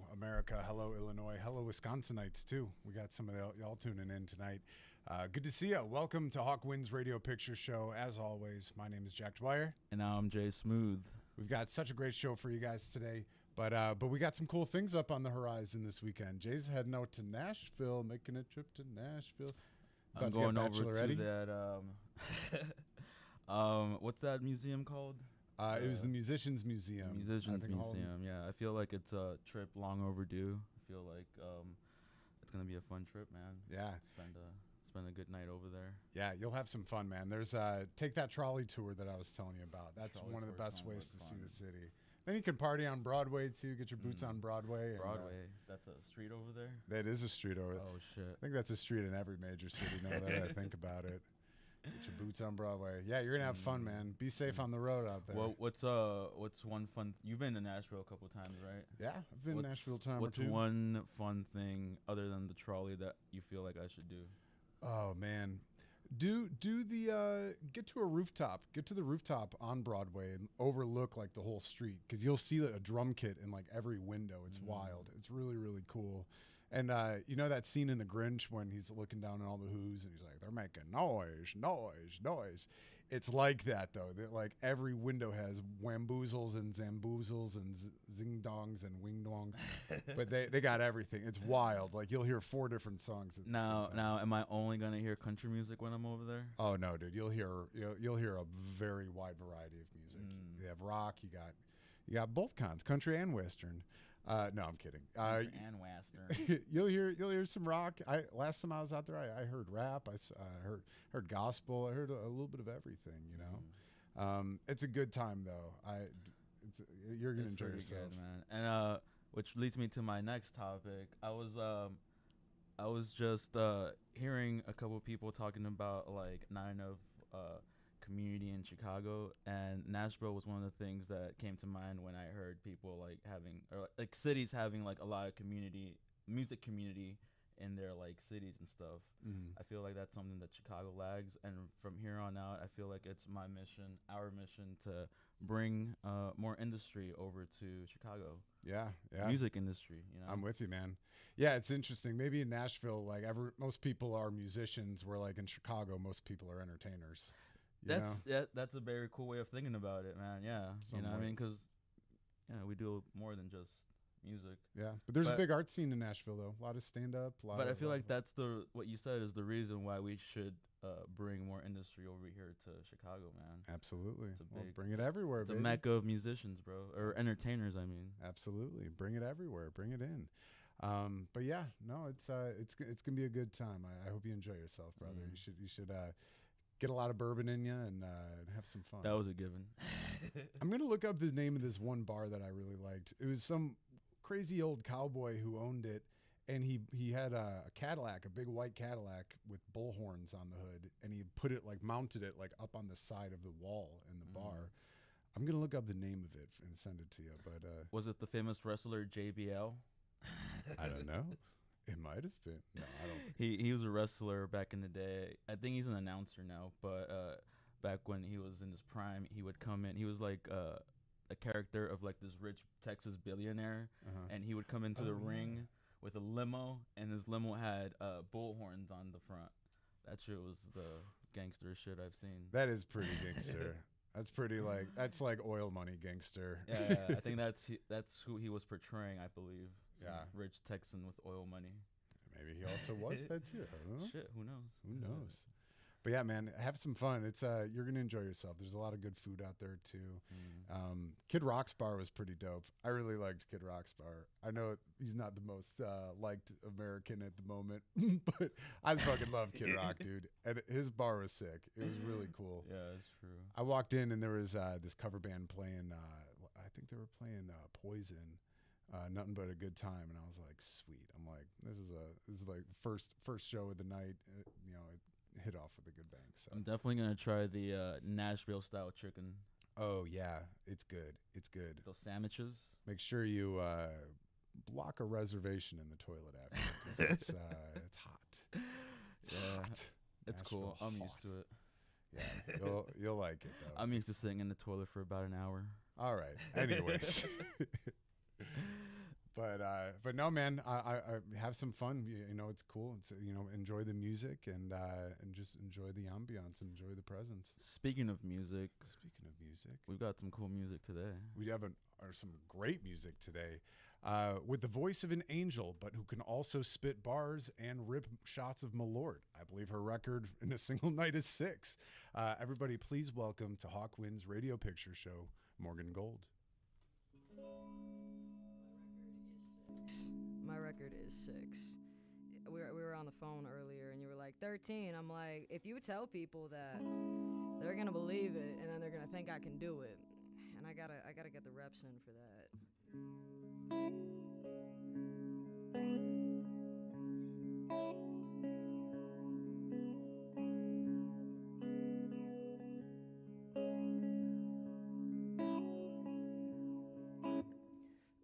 Hello, America. Hello, Illinois. Hello, Wisconsinites, too. We got some of y'all tuning in tonight. Good to see you. Welcome to Hawk Winds Radio Picture Show. As always, my name is Jack Dwyer. And now I'm Jay Smooth. We've got such a great show for you guys today. But we got some cool things up on the horizon this weekend. Jay's heading out to Nashville, making a trip to Nashville. I'm going over to that. What's that museum called? It was the Musicians Museum. Musicians Museum, yeah. I feel like it's a trip long overdue. I feel like it's gonna be a fun trip, man. Yeah. Spend a good night over there. Yeah, you'll have some fun, man. There's take that trolley tour that I was telling you about. That's one of the best ways to see the city. Then you can party on Broadway too. Get your boots on Broadway. Broadway, that's a street over there. That is a street over there. Oh shit! I think that's a street in every major city. Now that I think about it. Get your boots on Broadway. Yeah, you're gonna have fun, man. Be safe on the road out there. Well, what's one fun? You've been to Nashville a couple times, right? Yeah, I've been to Nashville time What's or two. one fun thing other than the trolley that you feel like I should do? Oh man, do the get to a rooftop. Get to the rooftop on Broadway and overlook like the whole street because you'll see a drum kit in like every window. It's wild. It's really really cool. And you know that scene in The Grinch when he's looking down on all the Who's and he's like, they're making noise, noise, noise. It's like that though. That like every window has wamboozles and zamboozles and zing dongs and wing dong, but they got everything. It's wild. Like you'll hear 4 different songs. At the same time. Now, am I only gonna hear country music when I'm over there? Oh no, dude! You'll hear a very wide variety of music. You have rock. You got both kinds, country and western. No, I'm kidding. Country and western. You'll hear some rock. Last time I was out there, I heard rap. I heard gospel. I heard a little bit of everything. You know, it's a good time though. You're gonna enjoy yourself, good, man. And which leads me to my next topic. I was just hearing a couple of people talking about like not enough community in Chicago, and Nashville was one of the things that came to mind when I heard people like having or like cities having like a lot of music community in their like cities and stuff. I feel like that's something that Chicago lags, and from here on out I feel like it's our mission to bring more industry over to Chicago. Yeah. Music industry, you know. I'm with you, man. Yeah, it's interesting. Maybe in Nashville, like most people are musicians, where like in Chicago, most people are entertainers. That's a very cool way of thinking about it, man. Yeah, Somewhat. you know what I mean, because we do more than just music. Yeah, but there's a big art scene in Nashville, though. A lot of stand-up. But I feel like that's what you said is the reason why we should bring more industry over here to Chicago, man. Absolutely. Bring it everywhere, It's baby. a mecca of musicians, bro, or entertainers. I mean, absolutely. Bring it everywhere. Bring it in. But yeah, no, it's gonna be a good time. I hope you enjoy yourself, brother. You should get a lot of bourbon in you and have some fun. that was a given. I'm gonna look up the name of this one bar that I really liked. It was some crazy old cowboy who owned it, and he had a Cadillac, a big white Cadillac with bullhorns on the hood, and he mounted it like up on the side of the wall in the bar. I'm gonna look up the name of it and send it to you. But Was it the famous wrestler JBL? I don't know. It might have been. No, I don't think. He was a wrestler back in the day. I think he's an announcer now, but back when he was in his prime, he would come in. He was like a character of like this rich Texas billionaire, and he would come into the ring with a limo, and his limo had bullhorns on the front. That shit was the gangster shit I've seen. That is pretty gangster. That's like oil money gangster. Yeah, I think that's who he was portraying, I believe. Yeah. Rich Texan with oil money. Maybe he also was that too. I don't know. Shit, who knows? Who knows? But yeah, man, have some fun. It's you're gonna enjoy yourself. There's a lot of good food out there too. Kid Rock's bar was pretty dope. I really liked Kid Rock's bar. I know he's not the most liked American at the moment, but I fucking love Kid Rock, dude. And his bar was sick. It was really cool. Yeah, that's true. I walked in and there was this cover band playing. I think they were playing Poison. Nothing but a good time, and I was like, sweet. I'm like, this is like the first show of the night. It hit off with a good bang. So I'm definitely gonna try the Nashville style chicken. Oh yeah, it's good. It's good. Those sandwiches. Make sure you block a reservation in the toilet after because it's hot. It's hot. It's cool. I'm used to it. Yeah, you'll like it though. I'm used to sitting in the toilet for about an hour. All right. Anyways. But no, man, I have some fun. You know, it's cool. It's enjoy the music and just enjoy the ambiance, enjoy the presence. Speaking of music, we've got some cool music today. We have some great music today, with the voice of an angel, but who can also spit bars and rip shots of Malort. I believe her record in a single night is 6. Everybody, please welcome to Hawkwind's radio picture show, Morgan Gold. My record is 6. We were on the phone earlier, and you were like 13. I'm like, if you tell people that, they're gonna believe it, and then they're gonna think I can do it. And I gotta get the reps in for that.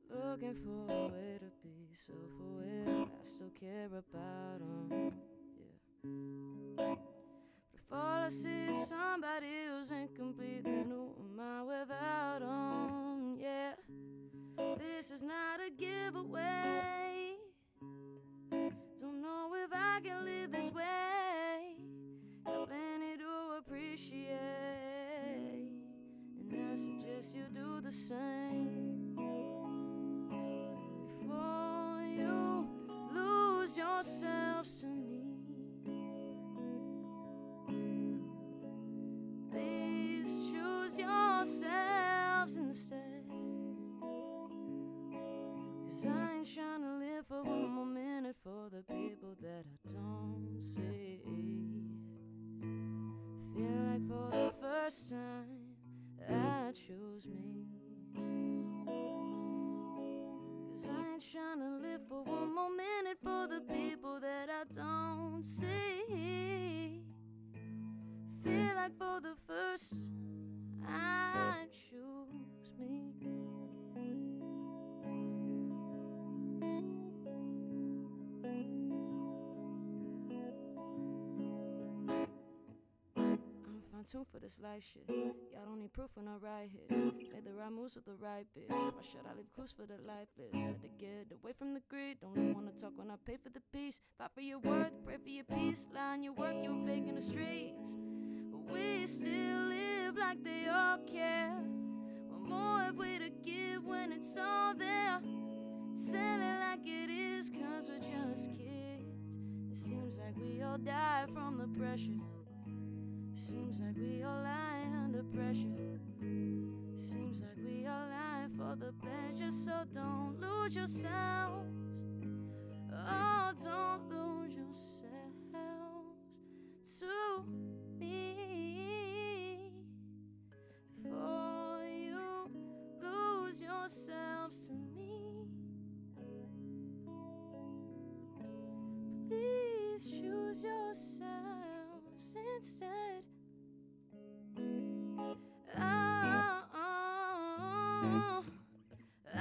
Looking for a way to be self-aware, I still care about them, yeah. But if all I see is somebody who's incomplete, then who am I without them, yeah. This is not a giveaway, don't know if I can live this way. Got plenty to appreciate, and I suggest you do the same. Before you lose yourselves to me, please choose yourselves instead. 'Cause I ain't tryna live for one more minute for the people that I don't see. Feel like for the first time I choose me. 'Cause I ain't tryna live for one more minute for the people that I don't see. Feel like for the first I choose me. I'm tuned for this life shit. Y'all don't need proof when I write hits. Made the right moves with the right bitch. Why should I leave clues for the lifeless? Said to get away from the greed. Don't really wanna talk when I pay for the peace. Fight for your worth, pray for your peace. Lie on your work, you're fake in the streets. But we still live like they all care. What more have we to give when it's all there? Sell it like it is, 'cause we're just kids. It seems like we all die from the pressure. Seems like we all lie under pressure. Seems like we all lie for the pleasure. So don't lose yourselves. Oh, don't lose yourselves to me. Before you lose yourselves to me, please choose yourselves instead. I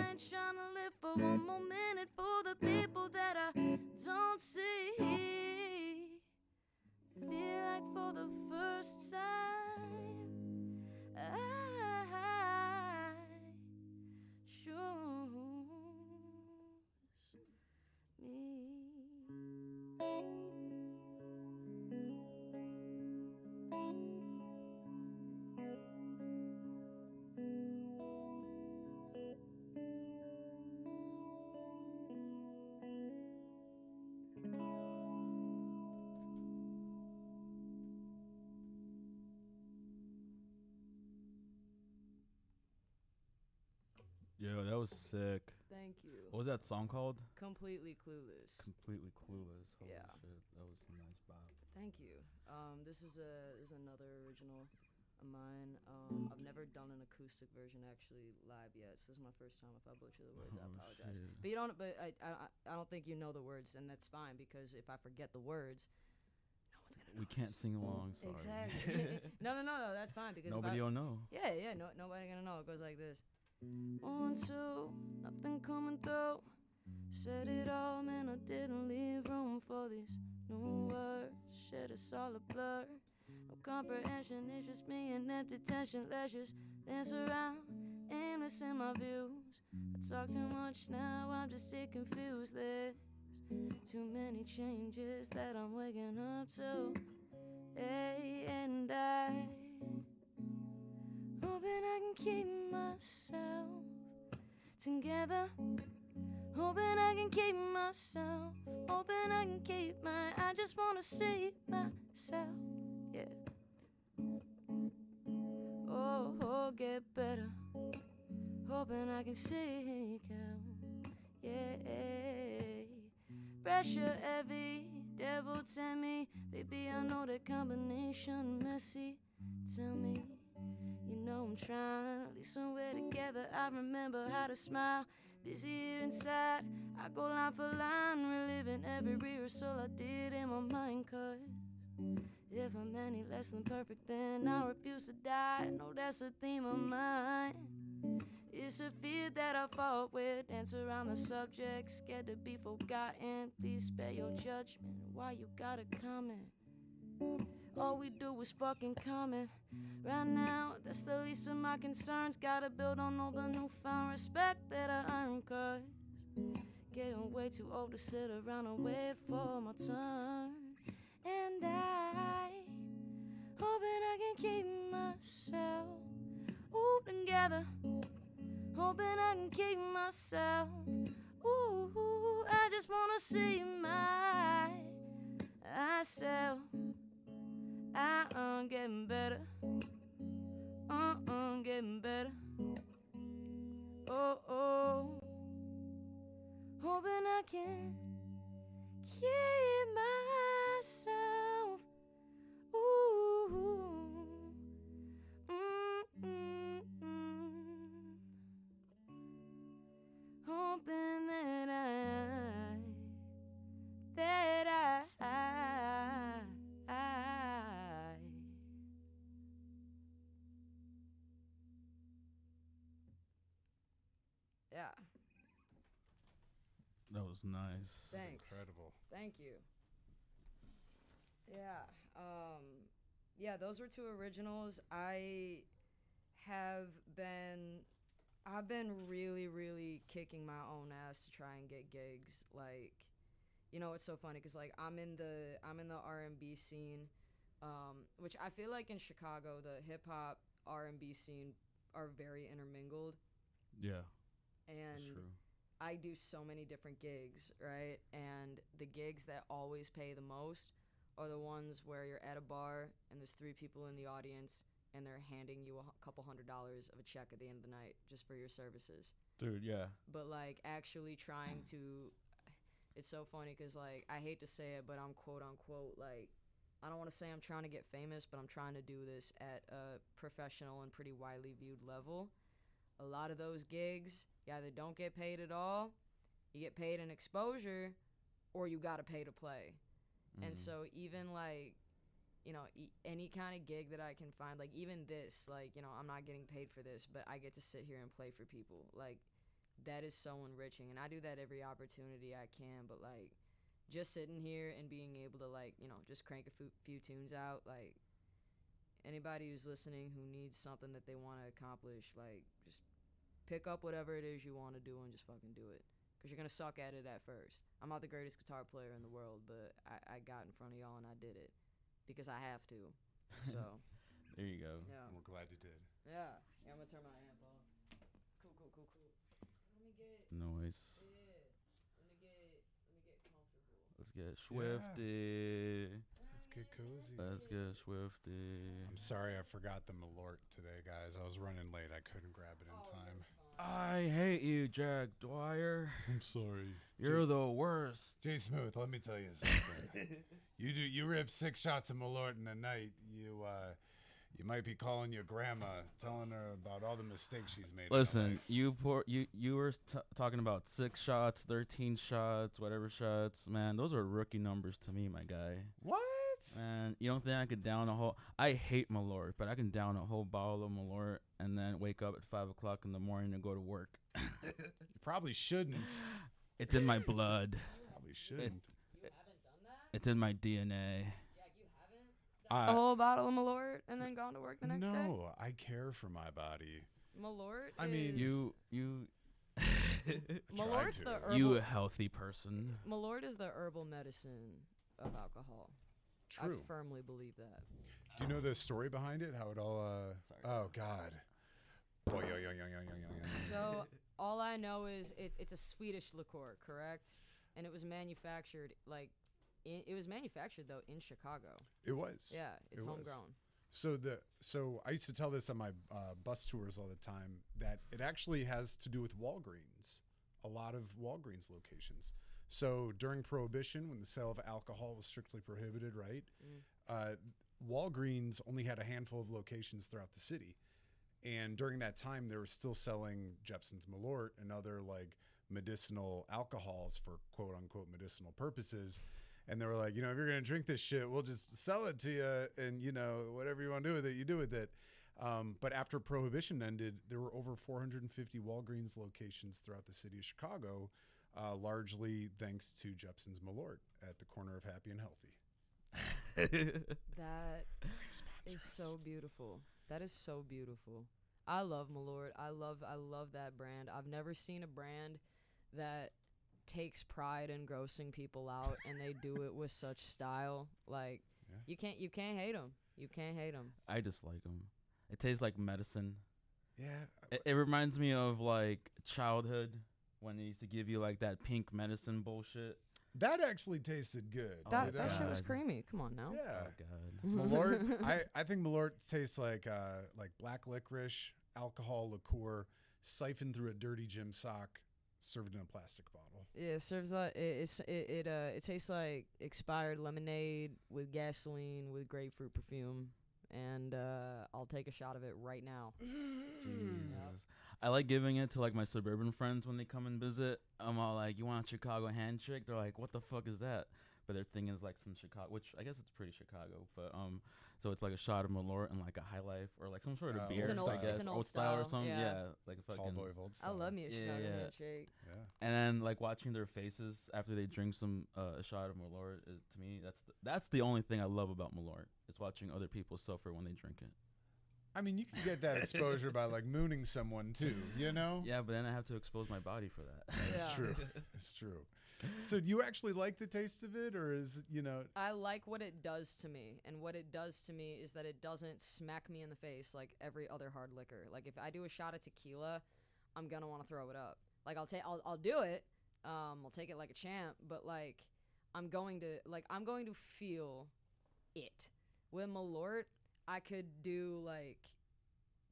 ain't tryna live for one more minute for the people that I don't see. Feel like for the first time I choose me. Yo, that was sick. Thank you. What was that song called? Completely Clueless. Completely Clueless. Holy Yeah. shit. That was a nice bop. Thank you. This is another original of mine. I've never done an acoustic version actually live yet, so this is my first time. If I butcher the words, I apologize. Shit. But you don't. But I don't think you know the words, and that's fine because if I forget the words, no one's gonna know. We can't sing along. Sorry. Exactly. No. That's fine because Nobody will know. Yeah. No, nobody gonna know. It goes like this. 1, 2, nothing coming through. Said it all, man, I didn't leave room for these new words. Shit, it's all a blur. No comprehension, it's just me and empty tension. Let's just dance around aimless in my views. I talk too much now, I'm just stay confused. There's too many changes that I'm waking up to. Hey, and I hoping I can keep myself together. Hoping I can keep myself. Hoping I can keep I just wanna see myself. Yeah. Oh, get better. Hoping I can seek out. Yeah. Pressure heavy. Devil tell me, baby, I know the combination messy. Tell me, you know I'm trying. At least when we're together, I remember how to smile. Busy here inside, I go line for line, reliving every rehearsal I did in my mind. 'Cause if I'm any less than perfect, then I refuse to die. No, that's a theme of mine. It's a fear that I fought with, dance around the subject, scared to be forgotten. Please spare your judgment. Why you gotta comment? All we do is fucking comment. Right now, that's the least of my concerns. Gotta build on all the newfound respect that I earned. 'Cause getting way too old to sit around and wait for my turn. And I hoping I can keep myself together. Hoping I can keep myself. I just wanna see myself. I'm getting better. Getting better. Oh. Hoping I can keep myself. Hoping that yeah. That was nice. Thanks. Incredible. Thank you. Yeah. Yeah, those were two originals. I've been really, really kicking my own ass to try and get gigs. Like, you know, it's so funny because like I'm in the R&B scene, which I feel like in Chicago the hip hop R&B scene are very intermingled. Yeah. And that's true. I do so many different gigs, right? And the gigs that always pay the most are the ones where you're at a bar and there's 3 people in the audience and they're handing you a couple $100s of a check at the end of the night just for your services. Dude, yeah. But like actually trying to, it's so funny because like I hate to say it, but I'm quote unquote like, I don't want to say I'm trying to get famous, but I'm trying to do this at a professional and pretty widely viewed level. A lot of those gigs, you either don't get paid at all, you get paid in exposure, or you gotta pay to play. And so even like, you know, any kind of gig that I can find, like even this, like, you know, I'm not getting paid for this, but I get to sit here and play for people. Like, that is so enriching. And I do that every opportunity I can, but like, just sitting here and being able to like, you know, just crank a few tunes out, like, anybody who's listening who needs something that they want to accomplish, like, just pick up whatever it is you want to do and just fucking do it. Because you're going to suck at it at first. I'm not the greatest guitar player in the world, but I got in front of y'all and I did it. Because I have to. So. There you go. Yeah. We're glad you did. Yeah. I'm going to turn my amp off. Cool. Let me get. Noise. Yeah. Let me get comfortable. Let's get Swifty. Let's get cozy. Let's get Swifty. I'm sorry I forgot the Malort today, guys. I was running late. I couldn't grab it in time. I hate you, Jack Dwyer. I'm sorry. You're the worst. Jay Smooth, let me tell you something. You rip 6 shots of Malort in a night. You might be calling your grandma, telling her about all the mistakes she's made. Listen, you were talking about 6 shots, 13 shots, whatever shots. Man, those are rookie numbers to me, my guy. What? Man, you don't think I could down a whole? I hate Malort, but I can down a whole bottle of Malort and then wake up at 5 o'clock in the morning and go to work. You probably shouldn't. It's in my blood. Probably shouldn't. You haven't done that? It's in my DNA. Jack, you haven't done a whole bottle of Malort and then gone to work the next day? No, I care for my body. Malort. I mean, is, You Malort's to. the herbal. you a healthy person. Malort is the herbal medicine of alcohol. True. I firmly believe that. Do you know the story behind it? How it all? Sorry. Oh God. Boy, yo, yo, yo, yo, yo, yo, yo. So all I know is it's a Swedish liqueur, correct? And it was manufactured it was manufactured though in Chicago. It was. Yeah, it's It was. homegrown. So I used to tell this on my bus tours all the time that it actually has to do with Walgreens. A lot of Walgreens locations. So during Prohibition, when the sale of alcohol was strictly prohibited, right? Walgreens only had a handful of locations throughout the city. And during that time, they were still selling Jeppson's Malort and other like medicinal alcohols for quote unquote medicinal purposes. And they were like, if you're going to drink this shit, we'll just sell it to you. And, whatever you want to do with it, you do with it. But after Prohibition ended, there were over 450 Walgreens locations throughout the city of Chicago, largely thanks to Jeppson's Malort at the corner of Happy and Healthy. That Sponsor is us. so beautiful. That is so beautiful. I love Malort. I love that brand. I've never seen a brand that takes pride in grossing people out and they do it with such style. Like Yeah. you can't hate them. You can't hate them. I dislike them. It tastes like medicine. Yeah. It reminds me of like childhood when they used to give you like that pink medicine bullshit. That actually tasted good. Oh, That didn't it? shit was God. creamy. Come on now. Yeah. Oh god. Malort, I think Malort tastes like black licorice, alcohol liqueur, siphoned through a dirty gym sock, served in a plastic bottle. Yeah, it serves like it tastes like expired lemonade with gasoline with grapefruit perfume, and I'll take a shot of it right now. Jesus. I like giving it to like my suburban friends when they come and visit. I'm all like, "You want a Chicago handshake?" They're like, "What the fuck is that?" But their thing is like some Chicago, which I guess it's pretty Chicago. But so it's like a shot of Malort and like a High Life or like some sort of beer. It's an old- I guess. it's an old style or style, something. yeah. Like a Tall fucking. boy of old I style. love me a Yeah, Chicago yeah. handshake. Yeah. And then like watching their faces after they drink some a shot of Malort, to me that's the only thing I love about Malort is watching other people suffer when they drink it. I mean, you can get that exposure by like mooning someone too, Yeah, but then I have to expose my body for that. It's Yeah. true. It's true. So do you actually like the taste of it, or is I like what it does to me, and what it does to me is that it doesn't smack me in the face like every other hard liquor. Like if I do a shot of tequila, I'm gonna want to throw it up. Like I'll do it. I'll take it like a champ, but like I'm going to feel it. With Malort, I could do like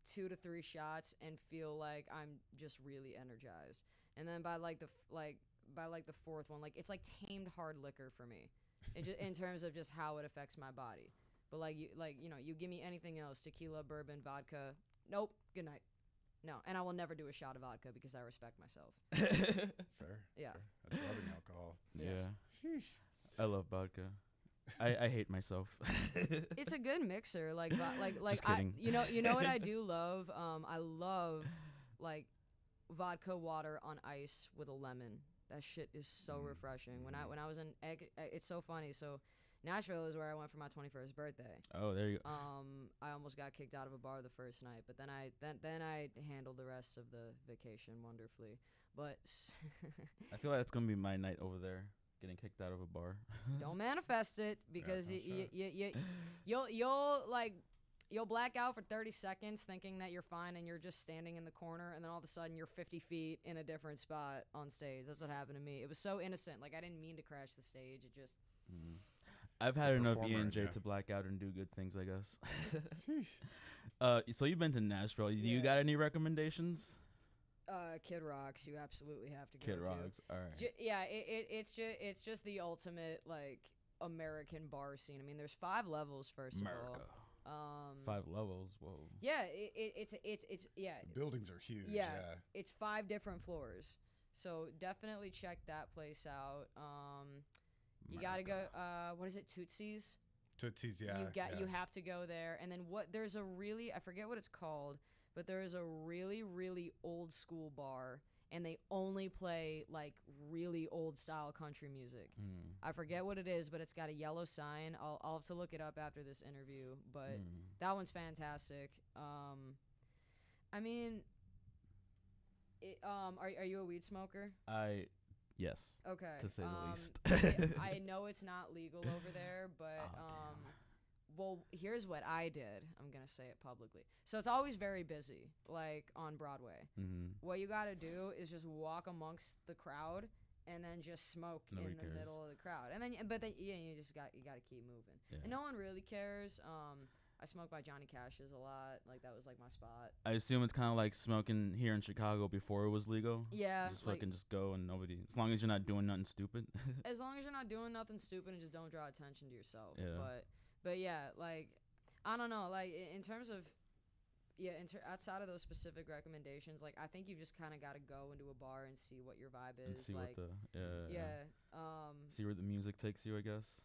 2 to 3 shots and feel like I'm just really energized. And then by like the fourth one, like it's like tamed hard liquor for me, in terms of just how it affects my body. But you give me anything else, tequila, bourbon, vodka, nope, good night. No, and I will never do a shot of vodka because I respect myself. fair? Yeah. Fair. That's rubbing alcohol. Yes. Yeah, I love vodka. I hate myself. It's a good mixer, like Just kidding. you know what I do love. I love like vodka water on ice with a lemon. That shit is so refreshing. When I was in it's so funny. So Nashville is where I went for my 21st birthday. Oh, there you go. I almost got kicked out of a bar the first night, but then I handled the rest of the vacation wonderfully. But I feel like that's gonna be my night over there, getting kicked out of a bar. don't manifest it because no shot. you'll black out for 30 seconds thinking that you're fine and you're just standing in the corner, and then all of a sudden you're 50 feet in a different spot on stage. That's what happened to me. It was so innocent. Like I didn't mean to crash the stage. It just I've It's had the enough performer in E&J ya. to black out and do good things, I guess. Sheesh. So you've been to Nashville. Do you Yeah. got any recommendations? Kid Rocks. You absolutely have to go Kid to. Rocks. All right. It's just the ultimate like American bar scene. I mean, there's 5 levels first America. of all. 5 levels. Whoa. Yeah, it's yeah. The buildings are huge. Yeah. Yeah. It's 5 different floors. So definitely check that place out. You gotta go. What is it? Tootsie's. Tootsie's. Yeah. You have to go there. And then there's a really, I forget what it's called, but there is a really really old school bar, and they only play like really old style country music. I forget what it is, but it's got a yellow sign. I'll have to look it up after this interview. But that one's fantastic. I mean, Are you a weed smoker? Yes, Okay. to say the least. I know it's not legal over there, but damn. well, here's what I did. I'm gonna say it publicly. So it's always very busy, like on Broadway. Mm-hmm. What you gotta do is just walk amongst the crowd and then just smoke Nobody in the cares. middle of the crowd. And then, but then, yeah, you gotta keep moving. Yeah. And no one really cares. I smoke by Johnny Cash's a lot. Like that was like my spot. I assume it's kind of like smoking here in Chicago before it was legal. Yeah, Just like, fucking just go and nobody, as long as you're not doing nothing stupid. as long as you're not doing nothing stupid and just don't draw attention to yourself. Yeah. But yeah, like I don't know, like in terms of outside of those specific recommendations, like I think you've just kind of got to go into a bar and see what your vibe And is. see like what the see where the music takes you, I guess.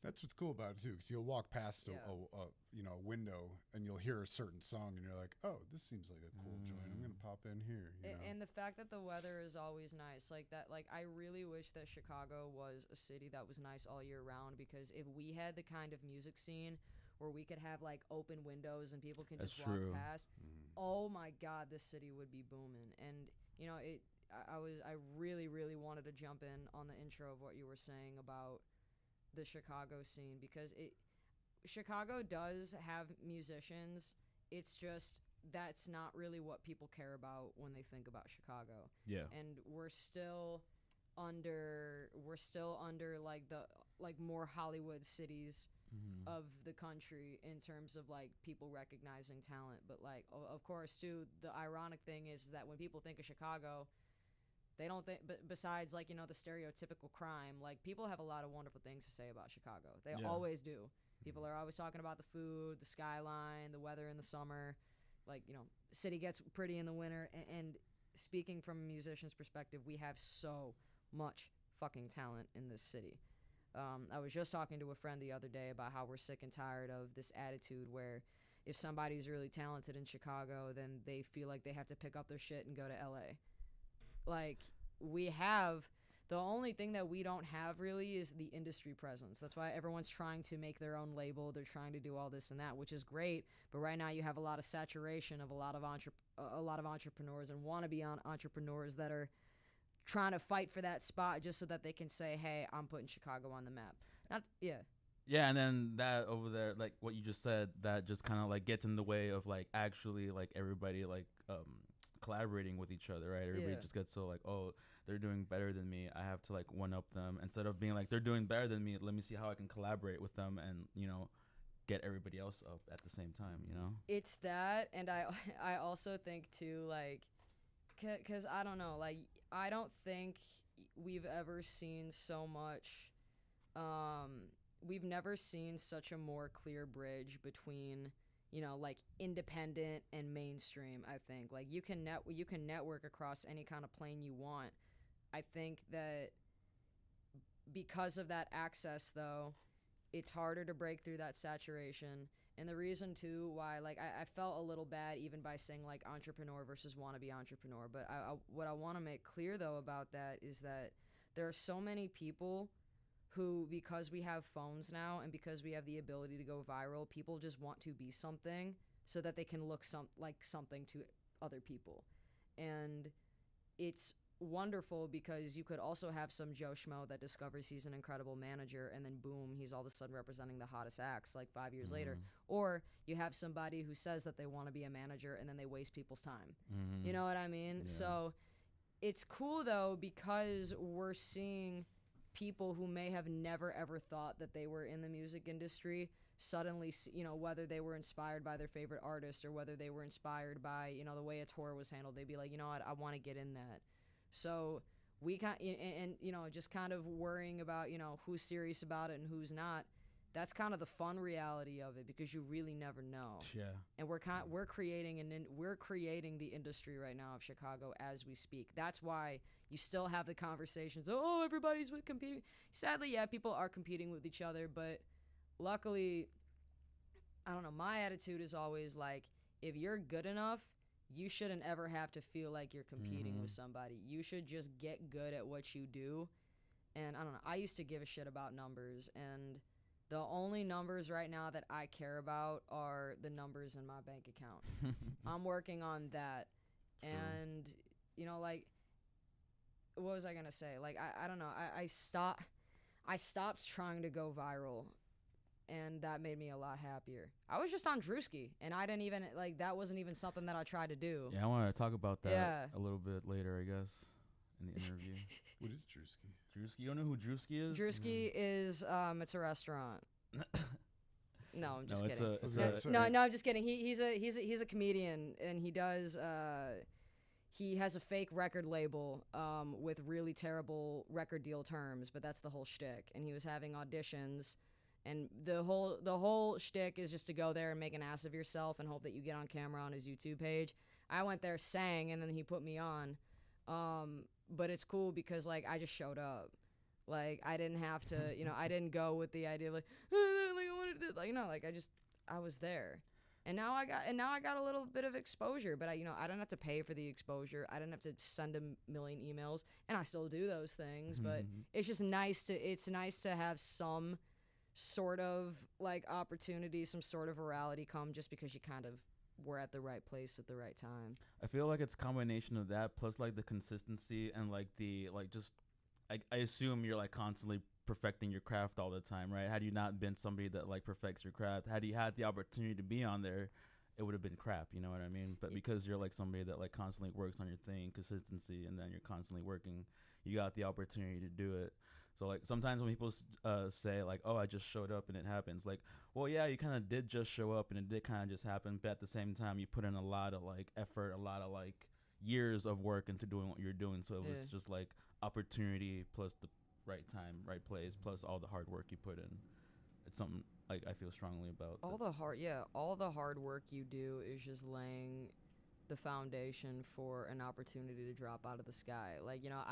That's what's cool about it too, because you'll walk past Yeah. a window and you'll hear a certain song and you're like, oh, this seems like a cool joint. I'm gonna pop in here. You know? And the fact that the weather is always nice, like that, like I really wish that Chicago was a city that was nice all year round, because if we had the kind of music scene where we could have like open windows and people can That's just true. walk past, oh my God, this city would be booming. And you know, I really wanted to jump in on the intro of what you were saying about the Chicago scene, because Chicago does have musicians. It's just that's not really what people care about when they think about Chicago. Yeah. And we're still under like the more Hollywood cities of the country in terms of like people recognizing talent. But like of course too, the ironic thing is that when people think of Chicago, they don't think, but besides like, you know, the stereotypical crime, like people have a lot of wonderful things to say about Chicago. They Yeah. always do. People are always talking about the food, the skyline, the weather in the summer. Like, you know, the city gets pretty in the winter. And speaking from a musician's perspective, we have so much fucking talent in this city. I was just talking to a friend the other day about how we're sick and tired of this attitude where if somebody's really talented in Chicago, then they feel like they have to pick up their shit and go to LA. Like, we have, the only thing that we don't have really is the industry presence. That's why everyone's trying to make their own label. They're trying to do all this and that, which is great. But right now you have a lot of saturation of a lot of entrepreneurs and wannabe entrepreneurs that are trying to fight for that spot just so that they can say, hey, I'm putting Chicago on the map. Yeah, and then that over there, like what you just said, that just kind of like gets in the way of like actually like everybody like collaborating with each other, right? Everybody Yeah. just gets so like, oh, they're doing better than me, I have to like one up them, instead of being like, they're doing better than me, let me see how I can collaborate with them and, you know, get everybody else up at the same time, you know? It's that, and I also think too, like, cause I don't know, like I don't think we've ever seen so much. We've never seen such a more clear bridge between, you know, like independent and mainstream. I think like you can network across any kind of plane you want. I think that because of that access, though, it's harder to break through that saturation. And the reason too why, like, I felt a little bad even by saying like entrepreneur versus wannabe entrepreneur. But what I want to make clear though about that is that there are so many people who, because we have phones now and because we have the ability to go viral, people just want to be something so that they can look like something to other people. And it's wonderful because you could also have some Joe Schmo that discovers he's an incredible manager and then boom, he's all of a sudden representing the hottest acts like 5 years later. Or you have somebody who says that they want to be a manager and then they waste people's time. You know what I mean? Yeah. So it's cool though because we're seeing people who may have never ever thought that they were in the music industry suddenly, you know, whether they were inspired by their favorite artist or whether they were inspired by, you know, the way a tour was handled, they'd be like, you know what, I want to get in that. So we and you know, just kind of worrying about, you know, who's serious about it and who's not. That's kind of the fun reality of it because you really never know. Yeah. And we're creating the industry right now of Chicago as we speak. That's why you still have the conversations. Oh, everybody's competing. Sadly, yeah, people are competing with each other, but luckily, I don't know. My attitude is always like, if you're good enough, you shouldn't ever have to feel like you're competing with somebody. You should just get good at what you do. And I don't know. I used to give a shit about numbers, and the only numbers right now that I care about are the numbers in my bank account. I'm working on that. And you know, like, what was I gonna say? Like, I don't know. I stopped trying to go viral, and that made me a lot happier. I was just on Drewski, and I didn't even like that wasn't even something that I tried to do. Yeah, I want to talk about that Yeah. a little bit later, I guess, in the interview. What is Drewski? Drewski, you don't know who Drewski is? Drewski is it's a restaurant. No, I'm just no, kidding. It's Yeah, a, so- No, I'm just kidding. He's a comedian, and he does he has a fake record label with really terrible record deal terms, but that's the whole shtick. And he was having auditions, and the whole shtick is just to go there and make an ass of yourself and hope that you get on camera on his YouTube page. I went there, sang, and then he put me on. But it's cool because like I just showed up. Like I didn't have to, you know, I didn't go with the idea like I wanted to, like, you know, like I was there. And now I got a little bit of exposure, but I don't have to pay for the exposure. I don't have to send a million emails, and I still do those things, but it's just nice to have some sort of like opportunity, some sort of virality come just because you kind of were at the right place at the right time. I feel like it's a combination of that plus like the consistency and like the like just I assume you're like constantly perfecting your craft all the time, right? Had you not been somebody that like perfects your craft, had you had the opportunity to be on there, it would have been crap, you know what I mean? But because you're like somebody that like constantly works on your thing, consistency, and then you're constantly working, you got the opportunity to do it. So like sometimes when people say like, oh, I just showed up and it happens, like, well, yeah, you kind of did just show up and it did kind of just happen, but at the same time you put in a lot of like effort, a lot of like years of work into doing what you're doing. So it was just like opportunity plus the right time, right place, plus all the hard work you put in. It's something like I feel strongly about. All the hard work you do is just laying the foundation for an opportunity to drop out of the sky. Like, you know,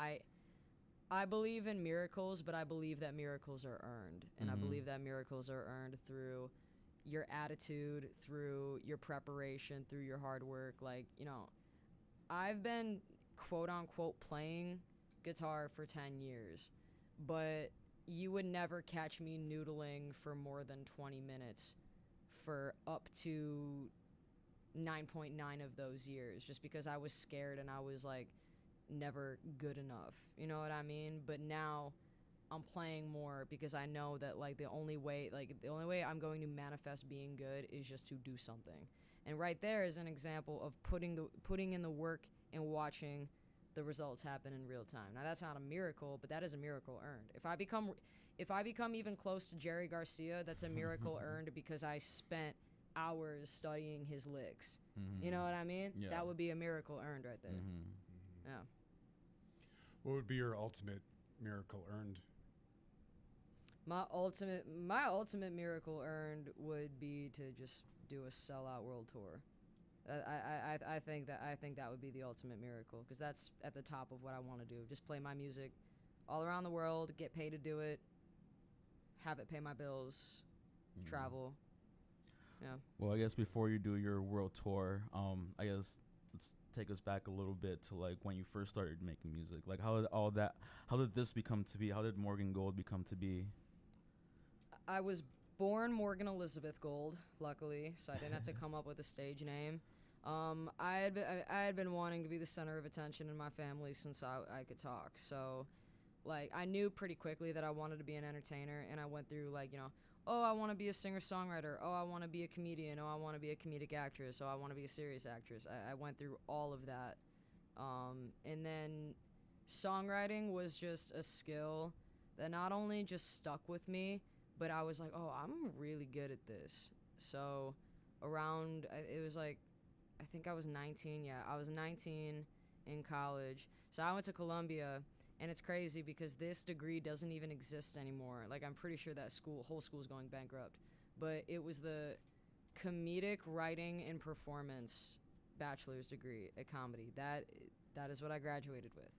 I believe in miracles, but I believe that miracles are earned. And I believe that miracles are earned through your attitude, through your preparation, through your hard work. Like, you know, I've been quote unquote playing guitar for 10 years, but you would never catch me noodling for more than 20 minutes for up to 9.9 of those years, just because I was scared and I was like never good enough. You know what I mean? But now I'm playing more because I know that like the only way I'm going to manifest being good is just to do something. And right there is an example of putting in the work and watching the results happen in real time. Now that's not a miracle, but that is a miracle earned. If I become even close to Jerry Garcia, that's a miracle earned because I spent hours studying his licks. You know what I mean? Yeah. That would be a miracle earned right there. Yeah. What would be your ultimate miracle earned? My ultimate miracle earned would be to just do a sellout world tour. I think that would be the ultimate miracle, because that's at the top of what I want to do. Just play my music all around the world, get paid to do it, have it pay my bills, travel. Yeah. Well, I guess before you do your world tour, I guess let's take us back a little bit to like when you first started making music. Like how did this become to be? How did Morgan Gold become to be? I was born Morgan Elizabeth Gold, luckily, so I didn't have to come up with a stage name. I had been wanting to be the center of attention in my family since I could talk. So, like, I knew pretty quickly that I wanted to be an entertainer, and I went through, like, you know, oh, I want to be a singer-songwriter. Oh, I want to be a comedian. Oh, I want to be a comedic actress. Oh, I want to be a serious actress. I went through all of that. And then songwriting was just a skill that not only just stuck with me, but I was like, oh, I'm really good at this. So it was like, I think I was 19. Yeah, I was 19 in college. So I went to Columbia, and it's crazy because this degree doesn't even exist anymore. Like, I'm pretty sure that whole school is going bankrupt. But it was the comedic writing and performance bachelor's degree at comedy. That is what I graduated with.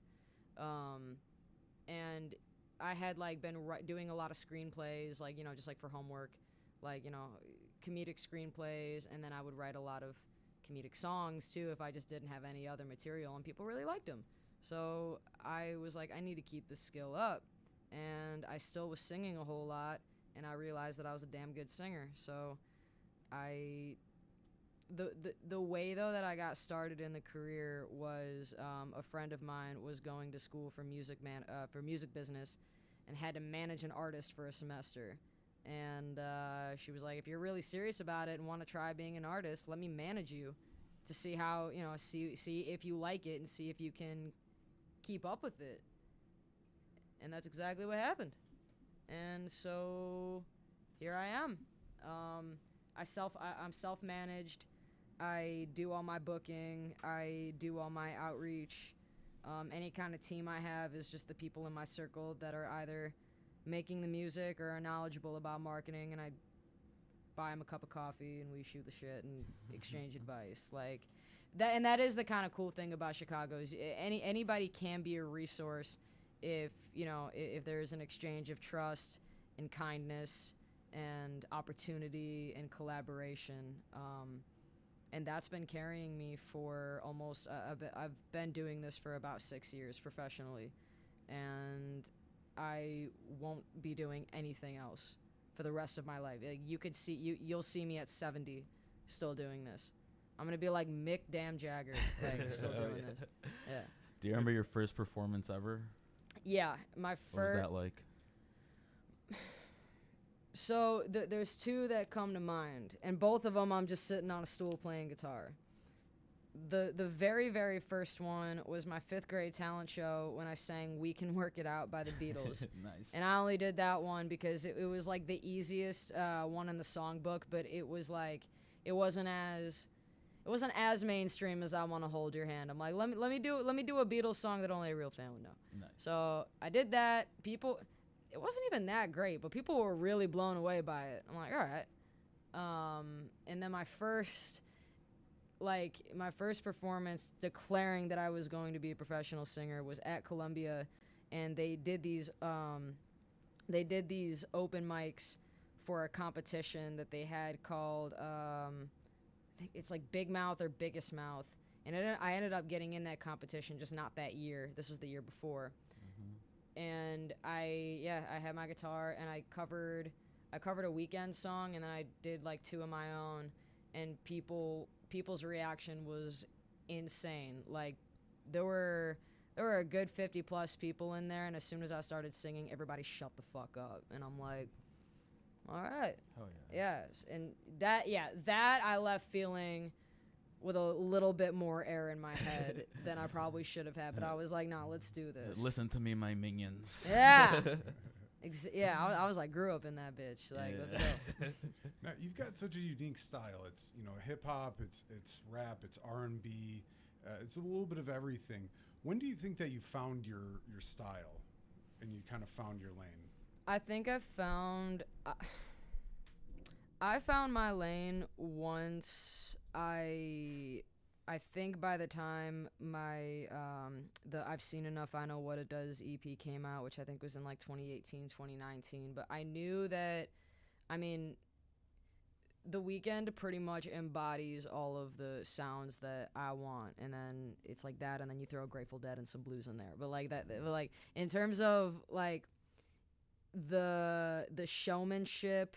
And I had like been doing a lot of screenplays, like, you know, just like for homework, like, you know, comedic screenplays, and then I would write a lot of comedic songs too if I just didn't have any other material, and people really liked them. So I was like, I need to keep this skill up, and I still was singing a whole lot, and I realized that I was a damn good singer. So I the way though that I got started in the career was a friend of mine was going to school for music business, and had to manage an artist for a semester. And she was like, if you're really serious about it and want to try being an artist, let me manage you to see how, see if you like it and see if you can keep up with it. And that's exactly what happened. And so here I am. I'm self-managed. I do all my booking. I do all my outreach. Any kind of team I have is just the people in my circle that are either making the music or are knowledgeable about marketing, and I buy them a cup of coffee and we shoot the shit and exchange advice. Like that, and that is the kind of cool thing about Chicago is anybody can be a resource if there's an exchange of trust and kindness and opportunity and collaboration. And that's been carrying me for almost, I've been doing this for about 6 years professionally, and I won't be doing anything else for the rest of my life. Like, you'll see me at 70 still doing this. I'm gonna be like Mick Damn Jagger, like still doing this. Yeah. Do you remember your first performance ever? Yeah, my What was first. that like? So there's two that come to mind, and both of them I'm just sitting on a stool playing guitar. The very, very first one was my 5th grade talent show when I sang "We Can Work It Out" by the Beatles. Nice. And I only did that one because it was like the easiest one in the songbook, but it was like it wasn't as mainstream as "I Want to Hold Your Hand." I'm like, let me do a Beatles song that only a real fan would know. Nice. So I did that. It wasn't even that great, but people were really blown away by it. I'm like, all right. And then my first performance declaring that I was going to be a professional singer was at Columbia, and they did these open mics for a competition that they had called I think it's like Big Mouth or Biggest Mouth, and I ended up getting in that competition, just not that year. This was the year before. And I had my guitar and I covered a Weekend song, and then I did like 2 of my own, and people's reaction was insane. Like there were a good 50 plus people in there, and as soon as I started singing, everybody shut the fuck up, and I'm like, all right. Oh yeah. Yes. And that I left feeling with a little bit more air in my head than I probably should have had. But I was like, nah, let's do this. Listen to me, my minions. Yeah. I was like, grew up in that bitch. Like, let's go. Now, you've got such a unique style. It's hip hop, it's rap, it's R&B, it's a little bit of everything. When do you think that you found your style and you kind of found your lane? I think I found my lane once. I think by the time my the I've Seen Enough, I Know What It Does EP came out, which I think was in like 2018, 2019, but I knew that, I mean, The Weeknd pretty much embodies all of the sounds that I want, and then it's like that, and then you throw Grateful Dead and some blues in there. But like that, but like in terms of like the showmanship,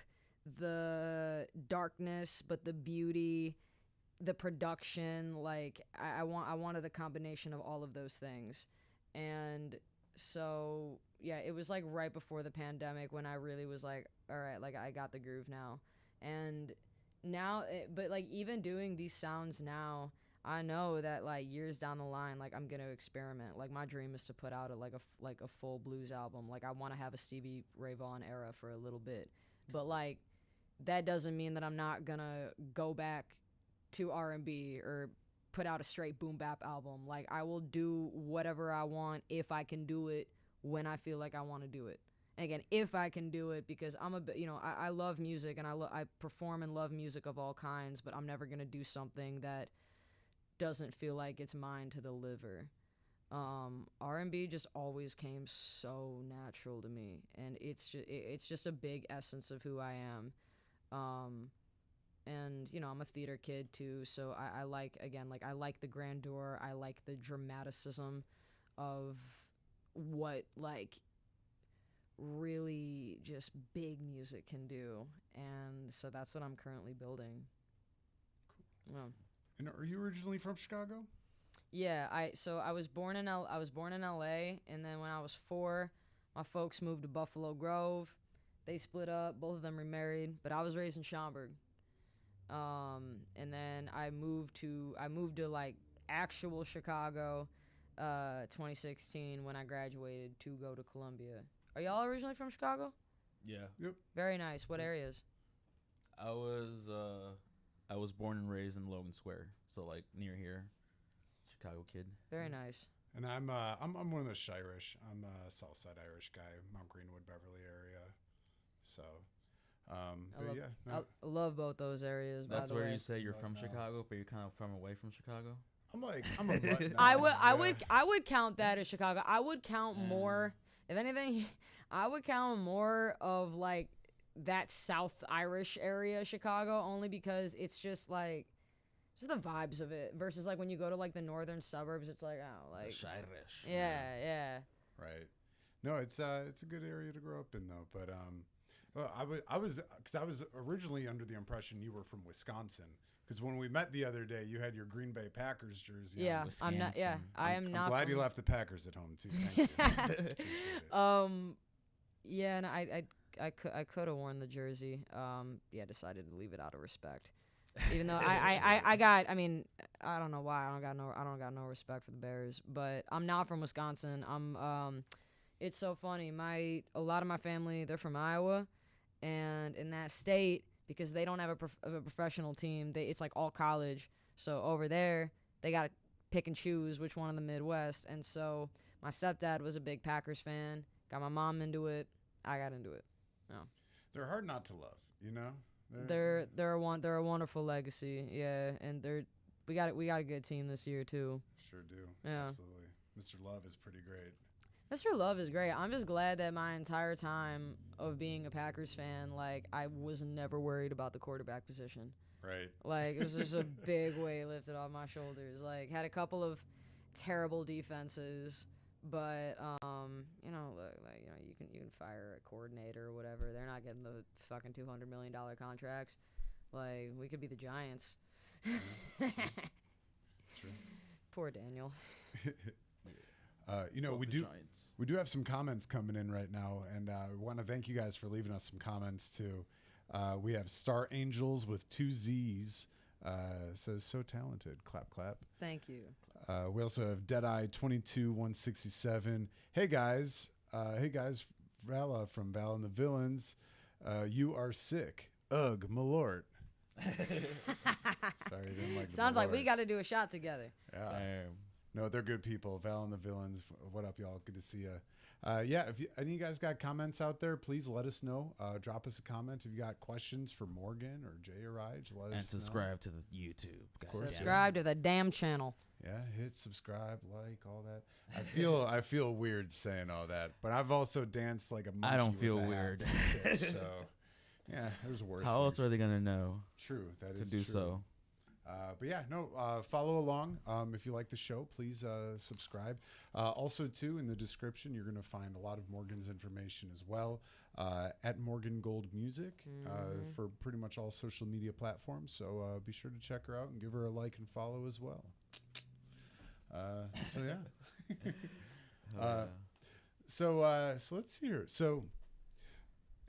the darkness, but the beauty, the production, like I wanted a combination of all of those things. And so yeah, it was like right before the pandemic when I really was like, all right, like I got the groove now. And now but like even doing these sounds now, I know that like years down the line, like I'm gonna experiment. Like my dream is to put out a full blues album. Like I want to have a Stevie Ray Vaughan era for a little bit, but like that doesn't mean that I'm not gonna go back to R&B or put out a straight boom bap album. Like I will do whatever I want if I can do it when I feel like I want to do it. And again, if I can do it, because I love music, and I perform and love music of all kinds, but I'm never gonna do something that doesn't feel like it's mine to deliver. R&B just always came so natural to me, and it's just a big essence of who I am. And I'm a theater kid too, so I like the grandeur, I like the dramaticism of what like really just big music can do, and so that's what I'm currently building. Oh. And are you originally from Chicago? Yeah, I was born in LA, and then when I was 4, my folks moved to Buffalo Grove. They split up. Both of them remarried, but I was raised in Schaumburg. And then I moved to like actual Chicago 2016 when I graduated to go to Columbia. Are y'all originally from Chicago? Yeah. Yep. Very nice. What areas? I was born and raised in Logan Square, so like near here, Chicago kid. Very nice. And I'm one of those Shirish. I'm a Southside Irish guy, Mount Greenwood, Beverly area. So, I love both those areas. That's by the where way. you say you're Love from that. Chicago, but you're kind of from away from Chicago. I'm a mutt now. I would count that as Chicago. I would count more, if anything, I would count more of like that South Irish area, Chicago, only because it's just like just the vibes of it versus like when you go to like the northern suburbs, it's like like Shirish. yeah. Right. No, it's a good area to grow up in though. But well, I was originally under the impression you were from Wisconsin. Because when we met the other day, you had your Green Bay Packers jersey. Yeah, on. I'm not. Yeah, I am not. I'm glad you from- left the Packers at home too. Thank you. Appreciate it. Yeah, and I could have worn the jersey. Yeah, decided to leave it out of respect. Even though I mean, I don't know why I don't got no respect for the Bears, but I'm not from Wisconsin. It's so funny. A lot of my family, they're from Iowa, and in that state, because they don't have a professional team, it's like all college. So over there, they got to pick and choose which one in the Midwest. And so my stepdad was a big Packers fan. Got my mom into it. I got into it. They're hard not to love, you know. They're a wonderful legacy. Yeah, and we got a good team this year too. Sure do. Yeah. Absolutely. Mr. Love is pretty great. Mr. Love is great. I'm just glad that my entire time of being a Packers fan, like, I was never worried about the quarterback position. Right. Like, it was just a big weight lifted off my shoulders. Like, had a couple of terrible defenses, but you can fire a coordinator or whatever. They're not getting the fucking $200 million contracts. Like, we could be the Giants. True. Poor Daniel. We do have some comments coming in right now, and we want to thank you guys for leaving us some comments too. We have Star Angels with 2 Z's. Says so talented. Clap clap. Thank you. We also have Deadeye 22167. Hey guys, Vala from Val and the Villains. You are sick. Ugh, Malort. Sorry, I didn't like. Sounds like we Malort. got to do a shot together. Yeah. Damn. No, they're good people. Val and the Villains. What up, y'all? Good to see you. Yeah, if any of you guys got comments out there, please let us know. Drop us a comment if you got questions for Morgan or Jay or Raj. Let And us know. subscribe to the YouTube. Subscribe to the damn channel. Yeah, hit subscribe, like all that. I feel weird saying all that, but I've also danced like a monkey. I don't with feel a hat weird. tip, so yeah, there's worse. How else things. are they gonna know True, that to is do true. so? But yeah, no, follow along. If you like the show, please subscribe. Also, too, in the description, you're going to find a lot of Morgan's information as well at Morgan Gold Music for pretty much all social media platforms. So be sure to check her out and give her a like and follow as well. So yeah. So let's see here. So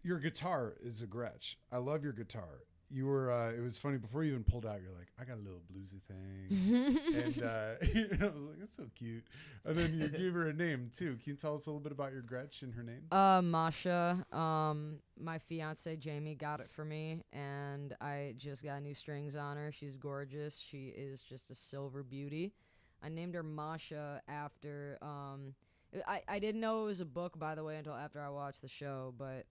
your guitar is a Gretsch. I love your guitar. You were, it was funny, before you even pulled out, you're like, I got a little bluesy thing. And I was like, that's so cute. And then you gave her a name, too. Can you tell us a little bit about your Gretsch and her name? Masha, my fiance Jamie got it for me, and I just got new strings on her. She's gorgeous. She is just a silver beauty. I named her Masha after, I didn't know it was a book, by the way, until after I watched the show, but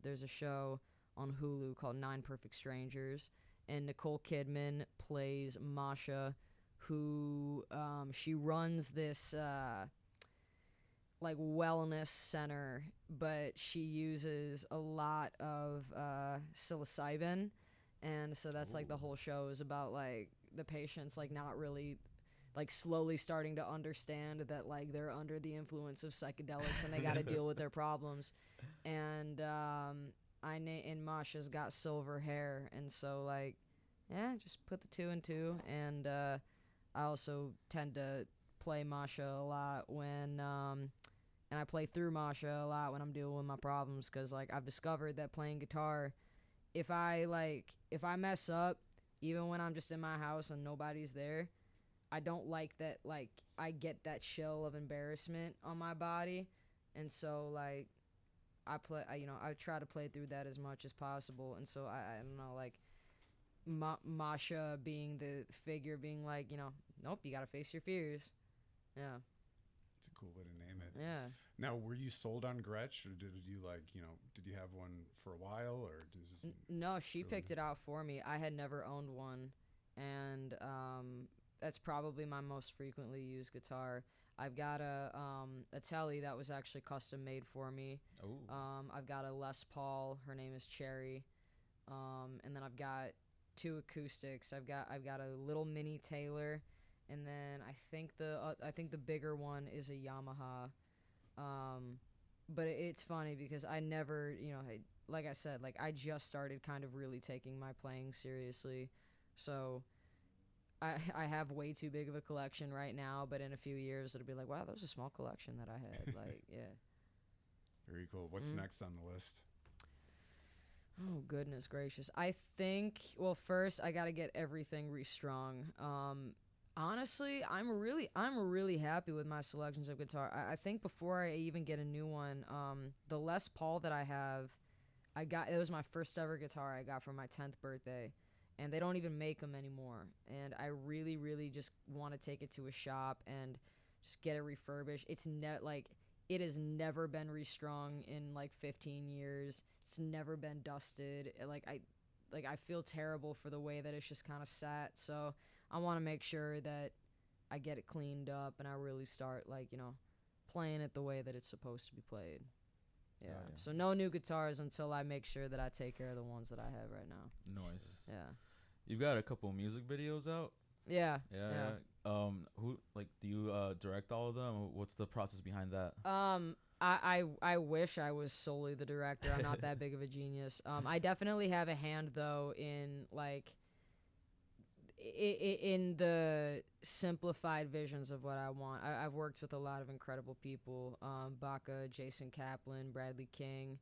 there's a show on Hulu called 9 Perfect Strangers, and Nicole Kidman plays Masha, who she runs this like wellness center, but she uses a lot of psilocybin, and so that's like the whole show is about like the patients like not really like slowly starting to understand that like they're under the influence of psychedelics and they got to deal with their problems. And and Masha's got silver hair, and so like yeah, just put the 2 and 2. And I also tend to play Masha a lot when and I play through Masha a lot when I'm dealing with my problems, because like I've discovered that playing guitar, if I mess up, even when I'm just in my house and nobody's there, I don't like that, like I get that chill of embarrassment on my body. And so like I try to play through that as much as possible. And so I don't know, like Masha being the figure, being like, nope, you gotta face your fears. Yeah. It's a cool way to name it. Yeah. Now, were you sold on Gretsch, or did you did you have one for a while, or does this? No, she picked it out for me. I had never owned one, and that's probably my most frequently used guitar. I've got a Telly that was actually custom made for me. Oh. I've got a Les Paul. Her name is Cherry. And then I've got 2 acoustics. I've got a little mini Taylor, and then I think the bigger one is a Yamaha. But it's funny because I never, like I said, like I just started kind of really taking my playing seriously. So I have way too big of a collection right now, but in a few years it'll be like, wow, that was a small collection that I had. Like, yeah. Very cool. What's next on the list? Oh, goodness gracious. I think, well, first I got to get everything restrung. Honestly, I'm really happy with my selections of guitar. I think before I even get a new one, the Les Paul that I have, it was my first ever guitar I got for my 10th birthday, and they don't even make them anymore. And I really, really just want to take it to a shop and just get it refurbished. It has never been restrung in like 15 years. It's never been dusted. I feel terrible for the way that it's just kind of sat. So I want to make sure that I get it cleaned up and I really start playing it the way that it's supposed to be played. Yeah. Oh, yeah. So no new guitars until I make sure that I take care of the ones that I have right now. Nice. Yeah. You've got a couple music videos out. Yeah. Yeah. Who do you direct all of them? What's the process behind that? I wish I was solely the director. I'm not that big of a genius. I definitely have a hand though in in the simplified visions of what I want. I've worked with a lot of incredible people. Baka, Jason Kaplan, Bradley King.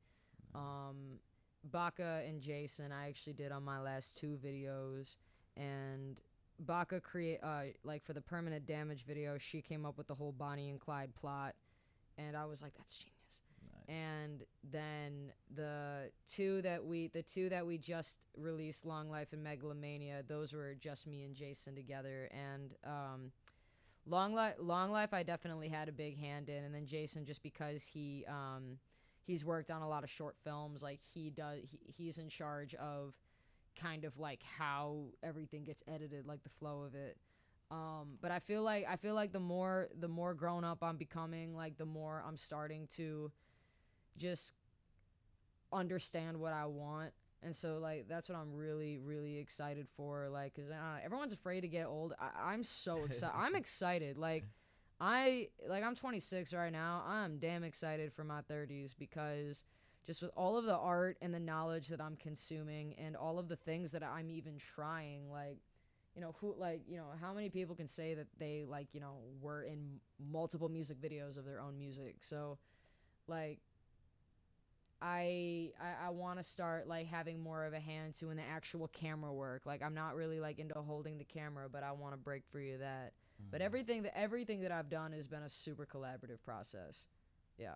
Baka and Jason I actually did on my last 2 videos, and Baka for the Permanent Damage video, she came up with the whole Bonnie and Clyde plot, and I was like, that's genius. Nice. And then the two that we just released, Long Life and Megalomania, those were just me and Jason together. And Long Life I definitely had a big hand in, and then Jason, just because he's worked on a lot of short films, like he's in charge of kind of like how everything gets edited, like the flow of it. But I feel like the more grown up I'm becoming, like the more I'm starting to just understand what I want. And so like that's what I'm really, really excited for. Like, cause everyone's afraid to get old. I'm so excited. I'm excited. Like I'm 26 right now. I'm damn excited for my 30s, because just with all of the art and the knowledge that I'm consuming and all of the things that I'm even trying, how many people can say that they were in multiple music videos of their own music? So like I want to start like having more of a hand to in the actual camera work. Like I'm not really like into holding the camera, but I want to break free of that. But everything that I've done has been a super collaborative process. Yeah.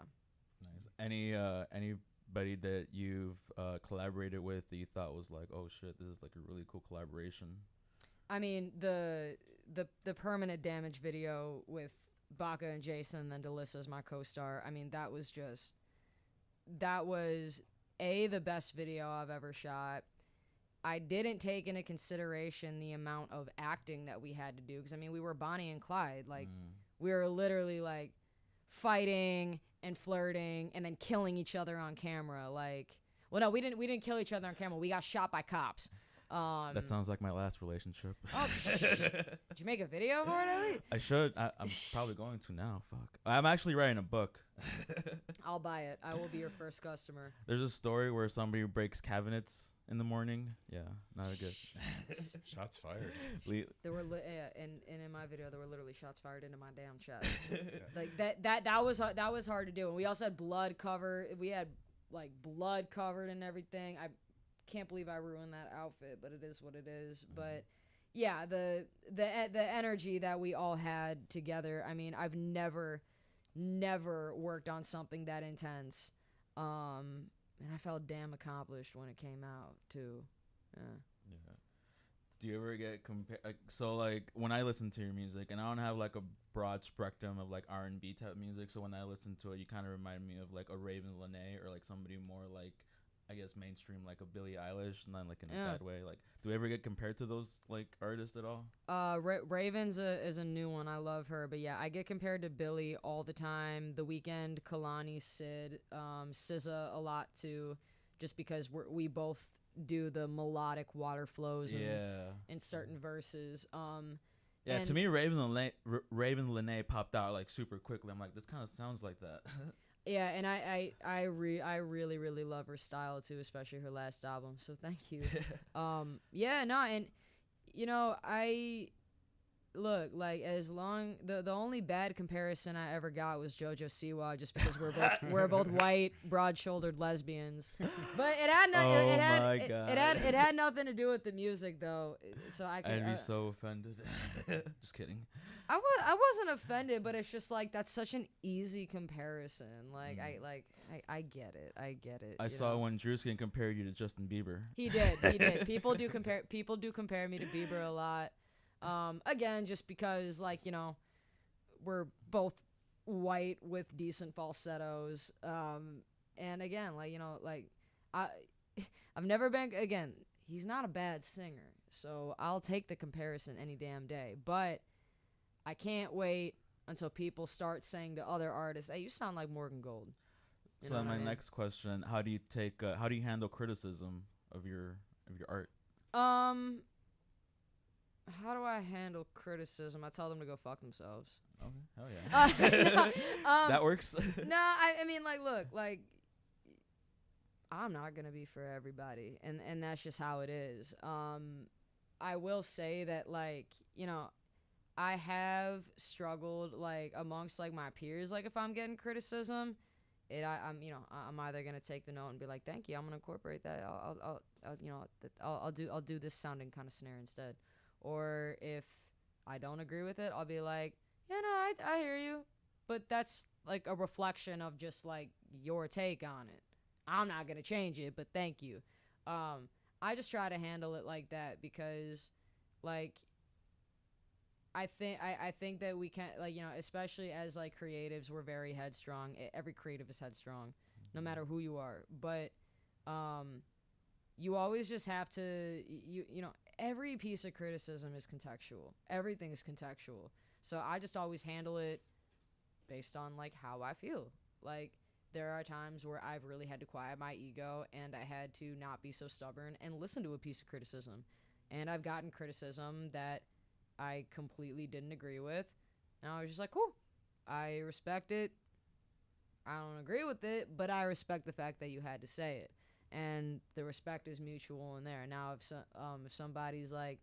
Nice. Anybody that you've collaborated with that you thought was like, oh shit, this is like a really cool collaboration? I mean, the Permanent Damage video with Baka and Jason, and then Delissa, my co-star. I mean, that was the best video I've ever shot. I didn't take into consideration the amount of acting that we had to do, because I mean, we were Bonnie and Clyde. Like we were literally like fighting and flirting and then killing each other on camera. Like, well, no, we didn't kill each other on camera. We got shot by cops. That sounds like my last relationship. Oh, did you make a video for it, Ellie? I should. I'm probably going to now. Fuck. I'm actually writing a book. I'll buy it. I will be your first customer. There's a story where somebody breaks cabinets in the morning. Yeah, not a good. Shots fired. There were and in my video there were literally shots fired into my damn chest. Like that was hard to do. And we also had blood covered. We had like blood covered and everything. I can't believe I ruined that outfit, but it is what it is. But yeah, the energy that we all had together. I mean, I've never worked on something that intense. And I felt damn accomplished when it came out too. Yeah. Do you ever get so like when I listen to your music, and I don't have like a broad spectrum of like R&B type music, so when I listen to it, you kind of remind me of like a Raven Lenae or like somebody more like, I guess, mainstream, like a Billie Eilish, not like in a bad way. Like, do we ever get compared to those like artists at all? Raven's is a new one. I love her, but yeah, I get compared to Billie all the time. The Weeknd, Kalani, Sid, SZA a lot too, just because we both do the melodic water flows in certain verses. Yeah, to me, Raven Lenae popped out like super quickly. I'm like, this kind of sounds like that. Yeah, and I really really love her style too, especially her last album. So thank you. Yeah, no, and you know, I look like the only bad comparison I ever got was JoJo Siwa, just because we're both white, broad-shouldered lesbians. But it had nothing to do with the music though. So I'd be so offended. Just kidding. I wasn't offended, but it's just like that's such an easy comparison. Like I get it. I saw when Drewskin compared you to Justin Bieber. He did. People do compare me to Bieber a lot. Again, just because like, you know, we're both white with decent falsettos. And again, like, you know, like I've never been, again, he's not a bad singer, so I'll take the comparison any damn day. But I can't wait until people start saying to other artists, "Hey, you sound like Morgan Gold." So my next question: how do you handle criticism of your art? How do I handle criticism? I tell them to go fuck themselves. Okay, hell yeah. That works. No, I mean, like, look, like, I'm not gonna be for everybody, and that's just how it is. I will say that, like, you know, I have struggled, like, amongst, like, my peers, like, if I'm getting criticism, I'm either gonna take the note and be like, thank you, I'm gonna incorporate that. I'll do this sounding kind of snare instead. Or if I don't agree with it, I'll be like, yeah, no, I hear you, but that's like a reflection of just like your take on it. I'm not gonna change it, but thank you. I just try to handle it like that because, like, I think that we can, like, you know, especially as like creatives, we're very headstrong. Every creative is headstrong, no matter who you are. But you always just have to, you know, every piece of criticism is contextual. Everything is contextual. So I just always handle it based on like how I feel. Like, there are times where I've really had to quiet my ego and I had to not be so stubborn and listen to a piece of criticism. And I've gotten criticism that I completely didn't agree with. And I was just like, cool, I respect it. I don't agree with it, but I respect the fact that you had to say it. And the respect is mutual in there. Now, if somebody's like,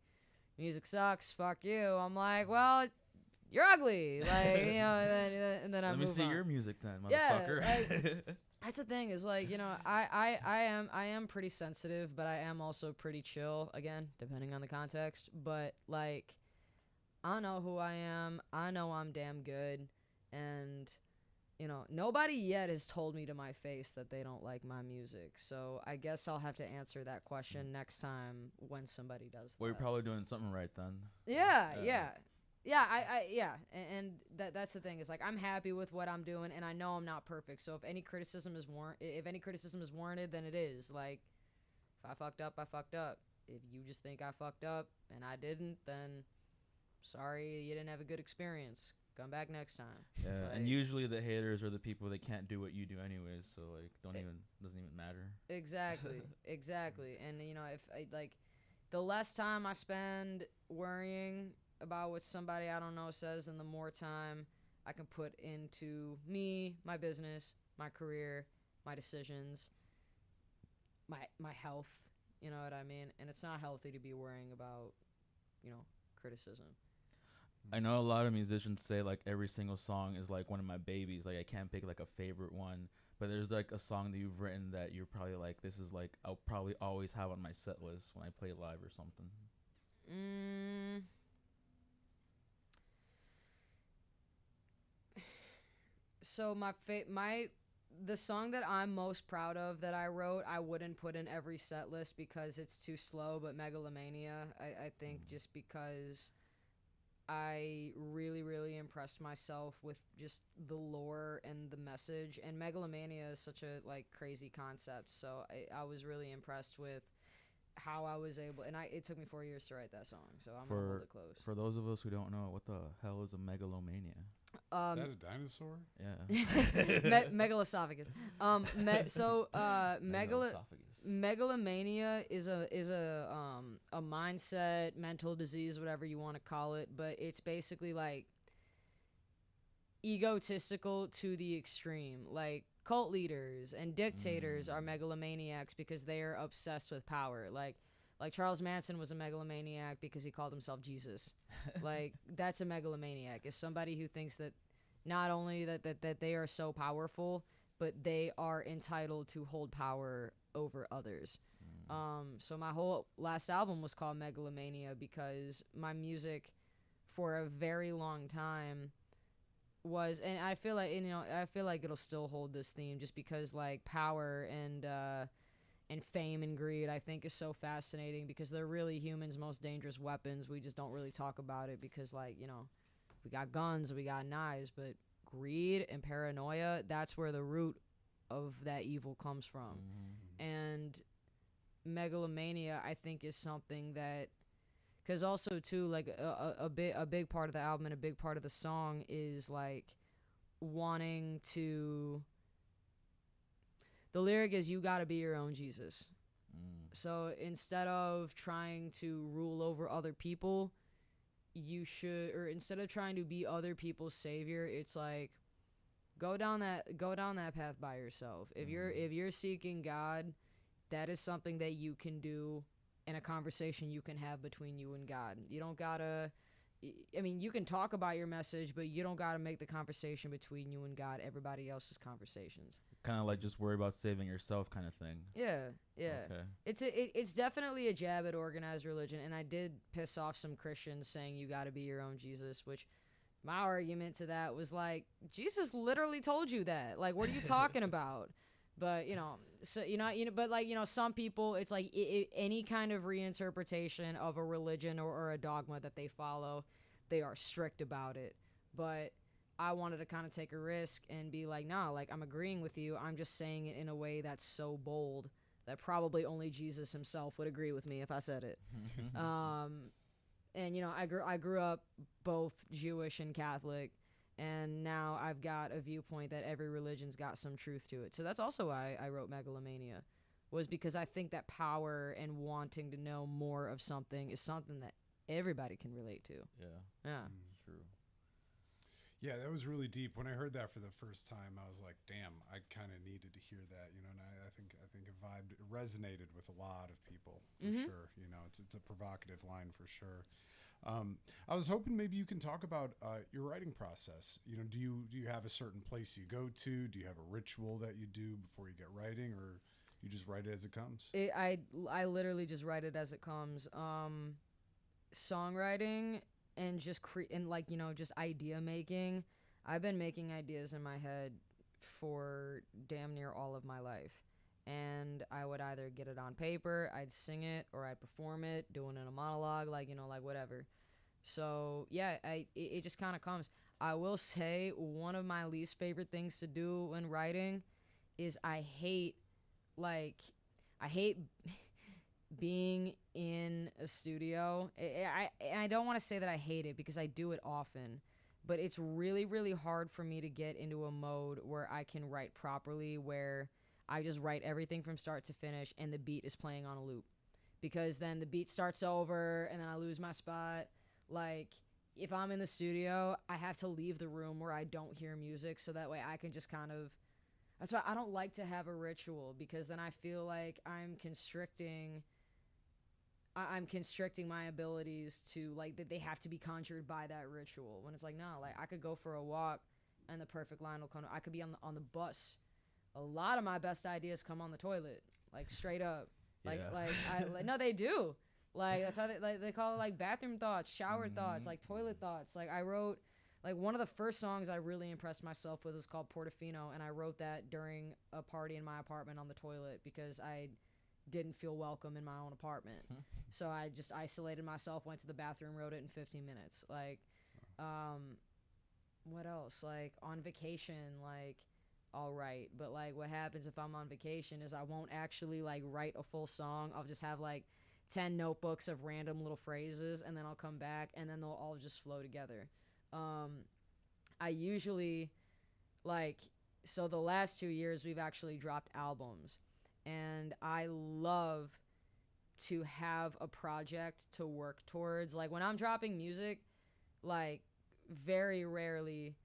music sucks, fuck you, I'm like, well, you're ugly. Like, you know, and then I move on. Let me see your music then, motherfucker. Yeah, like, that's the thing is, like, you know, I am pretty sensitive, but I am also pretty chill, again, depending on the context. But, like, I know who I am. I know I'm damn good. And, you know, nobody yet has told me to my face that they don't like my music. So I guess I'll have to answer that question next time when somebody does that. Well, you're probably doing something right then. Yeah. And that's the thing is, like, I'm happy with what I'm doing, and I know I'm not perfect. So if any criticism is warranted, then it is. Like, if I fucked up, I fucked up. If you just think I fucked up and I didn't, then sorry, you didn't have a good experience. Come back next time. Yeah, like, and usually the haters are the people that can't do what you do anyways, so like doesn't even matter. Exactly. And you know, if I, like, the less time I spend worrying about what somebody I don't know says, and the more time I can put into me, my business, my career, my decisions, my health, You know what I mean? And it's not healthy to be worrying about, criticism. I know a lot of musicians say like every single song is like one of my babies. Like I can't pick like a favorite one, but there's like a song that you've written that you're probably like, this is like I'll probably always have on my set list when I play live or something. So the song that I'm most proud of that I wrote, I wouldn't put in every set list because it's too slow, but Megalomania, I think just because I really, really impressed myself with just the lore and the message. And Megalomania is such a like crazy concept, so I was really impressed with how I was able. And it took me 4 years to write that song, so I'm gonna hold it close. For those of us who don't know, what the hell is a megalomania? Is that a dinosaur? Yeah. Megalosophagus. Megalomania is a mindset, mental disease, whatever you want to call it, but it's basically like egotistical to the extreme. Like cult leaders and dictators are megalomaniacs because they are obsessed with power. Like Charles Manson was a megalomaniac because he called himself Jesus. Like that's a megalomaniac. Is somebody who thinks that not only that they are so powerful, but they are entitled to hold power over others. So my whole last album was called Megalomania because my music for a very long time was, and I feel like it'll still hold this theme just because like power and fame and greed I think is so fascinating because they're really humans' most dangerous weapons. We just don't really talk about it because like, we got guns, we got knives, but greed and paranoia, that's where the root of that evil comes from. And megalomania I think is something that, because also too like a big part of the album and a big part of the song is like wanting to, the lyric is you gotta be your own Jesus. So instead of trying to rule over other people, instead of trying to be other people's savior, it's like go down that path by yourself. If you're seeking God, that is something that you can do in a conversation you can have between you and God. You don't gotta, you can talk about your message, but you don't gotta make the conversation between you and God everybody else's conversations. Kind of like just worry about saving yourself kind of thing. Yeah. Okay. It's definitely a jab at organized religion, and I did piss off some Christians saying you gotta be your own Jesus, which my argument to that was like, Jesus literally told you that. Like, what are you talking about? But some people, it's like any kind of reinterpretation of a religion or a dogma that they follow, they are strict about it. But I wanted to kind of take a risk and be like, nah, like I'm agreeing with you. I'm just saying it in a way that's so bold that probably only Jesus himself would agree with me if I said it. And I grew up both Jewish and Catholic. And now I've got a viewpoint that every religion's got some truth to it. So that's also why I wrote Megalomania, was because I think that power and wanting to know more of something is something that everybody can relate to. Yeah. It's true. Yeah, that was really deep. When I heard that for the first time, I was like, damn, I kind of needed to hear that, and I think it resonated with a lot of people for sure. It's a provocative line for sure. I was hoping maybe you can talk about your writing process. Do you have a certain place you go to? Do you have a ritual that you do before you get writing, or you just write it as it comes? I literally just write it as it comes. Songwriting and just just idea making. I've been making ideas in my head for damn near all of my life. And I would either get it on paper, I'd sing it, or I'd perform it, doing it in a monologue, like whatever. So, yeah, it just kind of comes. I will say one of my least favorite things to do when writing is I hate being in a studio. I don't want to say that I hate it because I do it often, but it's really, really hard for me to get into a mode where I can write properly, where I just write everything from start to finish and the beat is playing on a loop, because then the beat starts over and then I lose my spot. Like if I'm in the studio, I have to leave the room where I don't hear music so that way I can just that's why I don't like to have a ritual, because then I feel like I'm constricting I'm constricting my abilities to like that they have to be conjured by that ritual. When it's like, no, like I could go for a walk and the perfect line will come. I could be on the bus. A lot of my best ideas come on the toilet, like straight up. No, they do. Like that's how they call it, like bathroom thoughts, shower thoughts, like toilet thoughts. Like I wrote, like one of the first songs I really impressed myself with was called Portofino, and I wrote that during a party in my apartment on the toilet because I didn't feel welcome in my own apartment. So I just isolated myself, went to the bathroom, wrote it in 15 minutes. Like, what else? Like on vacation, like, all right. But like what happens if I'm on vacation is I won't actually like write a full song. I'll just have like 10 notebooks of random little phrases, and then I'll come back and then they'll all just flow together. I usually so the last 2 years we've actually dropped albums, and I love to have a project to work towards. Like when I'm dropping music, like very rarely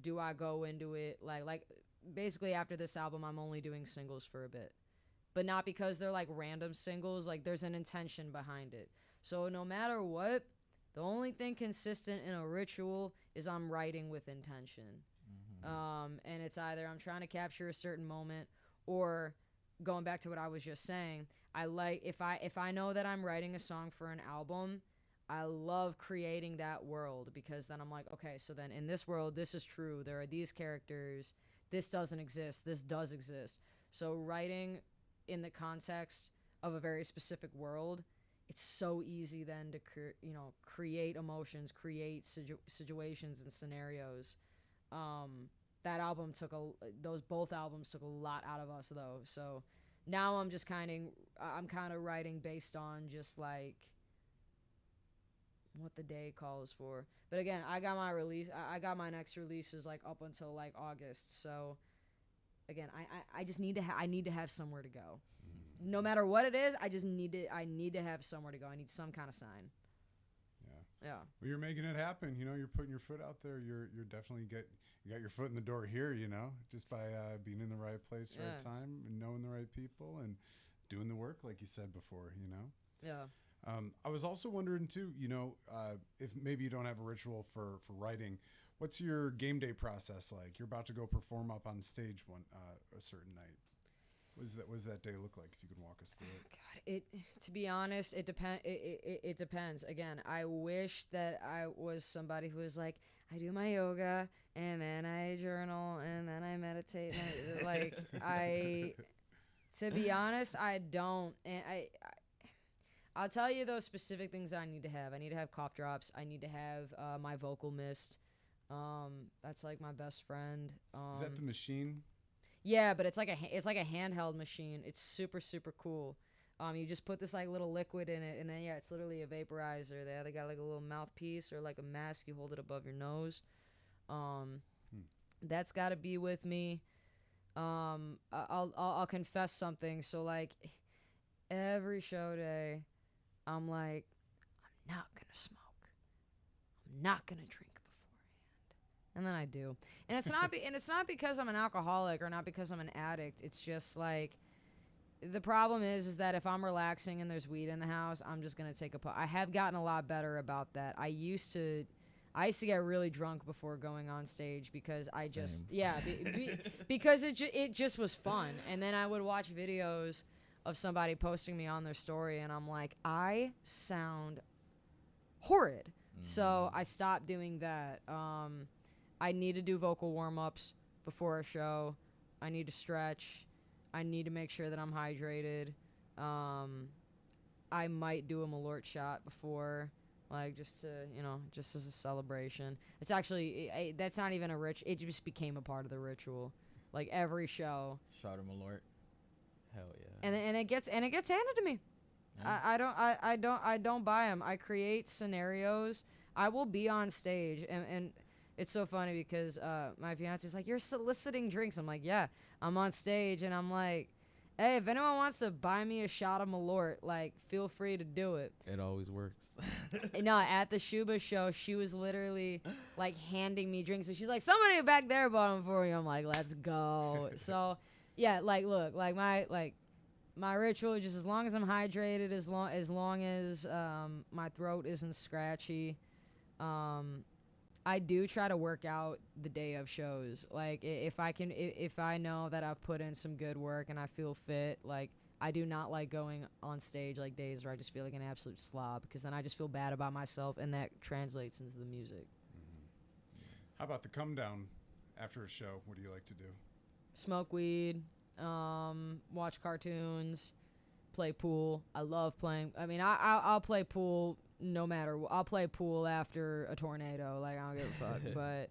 do I go into it like basically after this album I'm only doing singles for a bit, but not because they're like random singles. Like there's an intention behind it. So no matter what, the only thing consistent in a ritual is I'm writing with intention. And it's either I'm trying to capture a certain moment, or going back to what I was just saying, I like if I know that I'm writing a song for an album, I love creating that world, because then I'm like, okay, so then in this world, this is true. There are these characters. This doesn't exist. This does exist. So writing in the context of a very specific world, it's so easy then to create emotions, create situations and scenarios. Both albums took a lot out of us though. So now I'm kind of writing based on just like what the day calls for. But again, I got my next releases like up until like August. So again, I just need to have somewhere to go. No matter what it is, I need to have somewhere to go. I need some kind of sign. Yeah. Well, you're making it happen. You know, you're putting your foot out there. You're definitely you got your foot in the door here, you know, just by being in the right place, right time, and knowing the right people and doing the work, like you said before, you know? Yeah. I was also wondering too, you know, if maybe you don't have a ritual for writing, what's your game day process like? You're about to go perform up on stage a certain night. What does that day look like, if you can walk us through it? God, to be honest, it depends. Again, I wish that I was somebody who was like, I do my yoga and then I journal and then I meditate. And to be honest, I don't. And I'll tell you those specific things that I need to have. I need to have cough drops. I need to have my vocal mist. That's like my best friend. Is that the machine? Yeah, but it's like a handheld machine. It's super, super cool. You just put this like little liquid in it, and then it's literally a vaporizer. They got like a little mouthpiece or like a mask. You hold it above your nose. That's got to be with me. I'll confess something. So like every show day, I'm like, I'm not gonna smoke. I'm not gonna drink. And then I do. And it's not because I'm an alcoholic or not because I'm an addict. It's just like the problem is that if I'm relaxing and there's weed in the house, I'm just going to take a puff. I have gotten a lot better about that. I used to get really drunk before going on stage because I just because it just was fun. And then I would watch videos of somebody posting me on their story and I'm like, I sound horrid. So I stopped doing that. I need to do vocal warm-ups before a show. I need to stretch. I need to make sure that I'm hydrated. I might do a Malort shot before, like just as a celebration. It's actually that's not even a ritual. It just became a part of the ritual. Like every show. Shot of Malort. Hell yeah. And it gets handed to me. Yeah. I don't buy them. I create scenarios. I will be on stage and it's so funny because my fiance's like, you're soliciting drinks. I'm like, yeah, I'm on stage and I'm like, hey, if anyone wants to buy me a shot of Malort, like, feel free to do it. It always works. No, at the Shuba show, she was literally like handing me drinks and she's like, somebody back there bought them for you. I'm like, let's go. So yeah, like, look, like my ritual, just as long as I'm hydrated, as long as my throat isn't scratchy, I do try to work out the day of shows. Like if I know that I've put in some good work and I feel fit, like I do not like going on stage like days where I just feel like an absolute slob, because then I just feel bad about myself, and that translates into the music. How about the come down after a show? What do you like to do? Smoke weed, watch cartoons, play pool. I love playing. I mean, I'll play pool no matter what. I'll play pool after a tornado. Like, I don't give a fuck.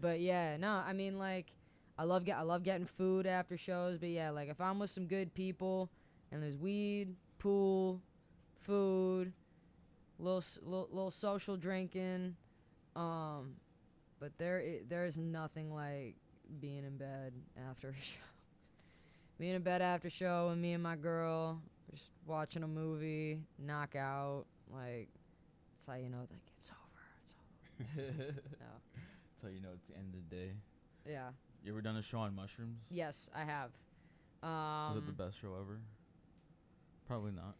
But yeah, no. I mean, like, I love getting food after shows. But yeah, like if I'm with some good people and there's weed, pool, food, little social drinking, but there is nothing like being in bed after a show. Being in bed after show and me and my girl just watching a movie, knock out, like, that's how you know that it's over. It's over. Yeah. That's how you know it's the end of the day. Yeah. You ever done a show on mushrooms? Yes, I have. Was it the best show ever? Probably not.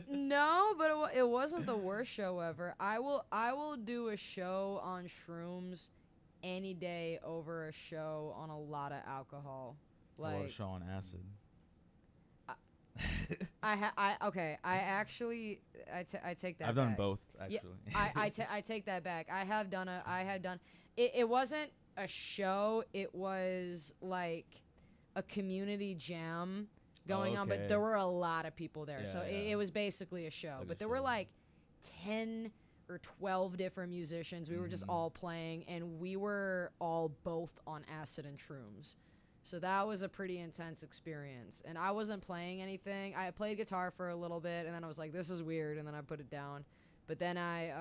No, but it wasn't the worst show ever. I will do a show on shrooms any day over a show on a lot of alcohol. Or a Like, show on acid. I take that I've done back. both, Yeah, actually. I take that back. I have done it wasn't a show, it was like a community jam going on, but okay. there were a lot of people there. Yeah, So yeah. it was basically a show. Like a But there were show. like 10 or 12 different musicians. We were just all playing, and we were all both on acid and shrooms. So that was a pretty intense experience. And I wasn't playing anything. I played guitar for a little bit, and then I was like, this is weird, and then I put it down. But then I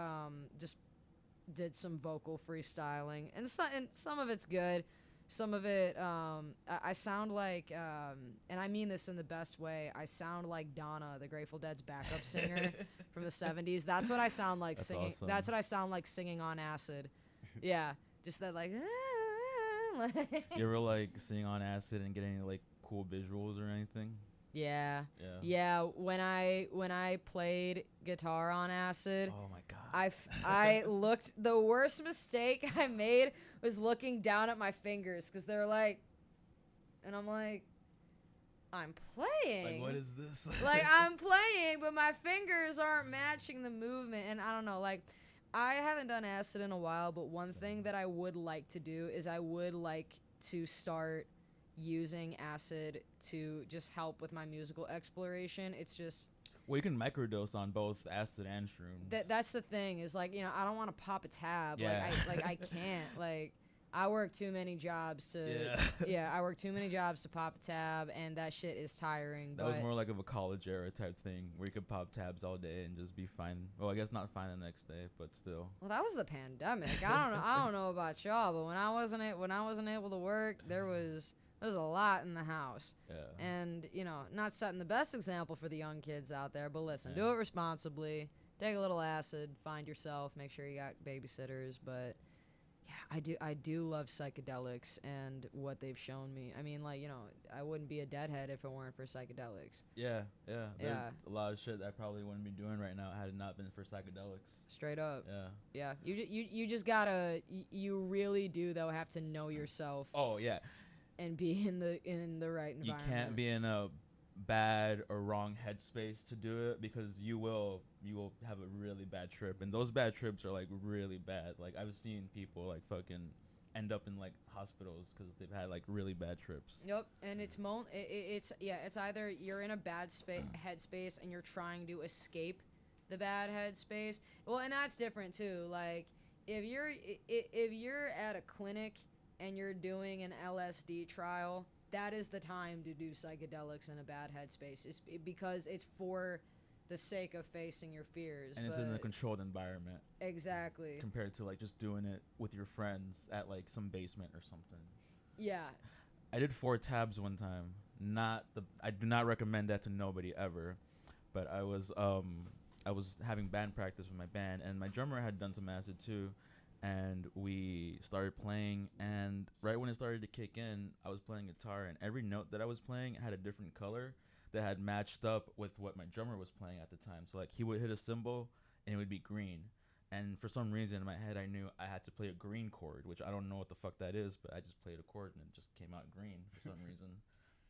just did some vocal freestyling. And some of it's good. Some of it, I sound like, and I mean this in the best way, I sound like Donna, the Grateful Dead's backup singer from the 70s. That's what I sound like That's singing. awesome. That's what I sound like singing on acid. Yeah, just that like. You ever like sing on acid and get any like cool visuals or anything? Yeah. Yeah. Yeah, when I played guitar on acid, Oh my god. I looked, the worst mistake I made was looking down at my fingers, cuz they're like, and I'm like, I'm playing. Like, what is this? Like, I'm playing, but my fingers aren't matching the movement, and I don't know, like, I haven't done acid in a while, but one thing that I would like to do is I would like to start using acid to just help with my musical exploration. It's just Well, you can microdose on both acid and shrooms. that's the thing, is like, you know, I don't want to pop a tab. Yeah. Like I can't. Like, I work too many jobs to I work too many jobs to pop a tab, and that shit is tiring. That but was more like of a college era type thing where you could pop tabs all day and just be fine. Well, I guess not fine the next day, but still. well, that was the pandemic. I don't know about y'all, but when I wasn't able to work, there was a lot in the house. Yeah. And, you know, not setting the best example for the young kids out there, but listen, Yeah. do it responsibly. Take a little acid, find yourself, make sure you got babysitters. But yeah, I do love psychedelics and what they've shown me. I mean, like, you know, I wouldn't be a deadhead if it weren't for psychedelics. Yeah. There's Yeah. a lot of shit that I probably wouldn't be doing right now had it not been for psychedelics. Straight up. Yeah. Yeah. You just gotta, you really do, though, have to know yourself Oh, yeah. and be in the right You environment. can't be in a bad or wrong headspace to do it, because you will have a really bad trip, and those bad trips are like really bad. Like, I've seen people like fucking end up in like hospitals because they've had like really bad trips. Yep, and it's it's either you're in a bad headspace and you're trying to escape the bad headspace. Well, and that's different too. Like, if you're at a clinic and you're doing an LSD trial, that is the time to do psychedelics in a bad headspace. Because it's for the sake of facing your fears. And it's in a controlled environment Exactly. compared to like just doing it with your friends at like some basement or something. Yeah. I did 4 tabs one time. I do not recommend that to nobody ever. But I was having band practice with my band, and my drummer had done some acid too, and we started playing, and right when it started to kick in, I was playing guitar, and every note that I was playing had a different color. that had matched up with what my drummer was playing at the time. So like he would hit a cymbal and it would be green. And for some reason in my head, I knew I had to play a green chord, which I don't know what the fuck that is, but I just played a chord and it just came out green for some reason.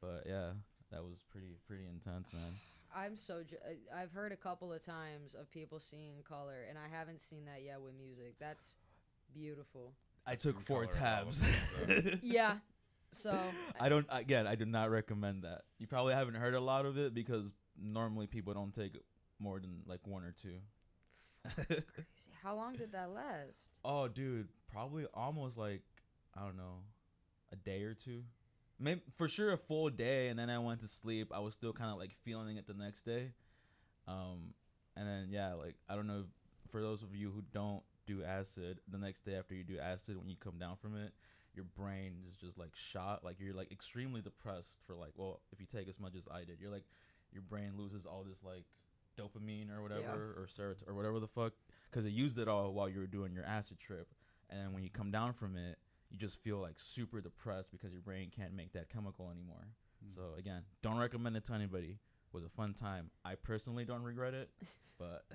But yeah, that was pretty intense, man. I'm so I've heard a couple of times of people seeing color, and I haven't seen that yet with music. That's beautiful. I I've took seen 4 color tabs. also, Yeah. So I do not recommend that. You probably haven't heard a lot of it because normally people don't take more than like 1 or 2. that's crazy. How long did that last? Oh, dude, probably almost like, I don't know, a day or 2. Maybe for sure a full day, and then I went to sleep. I was still kind of like feeling it the next day. And then yeah, like I don't know if, for those of you who don't do acid, the next day after you do acid, when you come down from it, your brain is just like shot. Like you're like extremely depressed for like, well, if you take as much as I did, you're like your brain loses all this like dopamine or whatever or serotonin or whatever the fuck, because it used it all while you were doing your acid trip. And then when you come down from it, you just feel like super depressed because your brain can't make that chemical anymore. So again, don't recommend it to anybody. It was a fun time. I personally don't regret it, but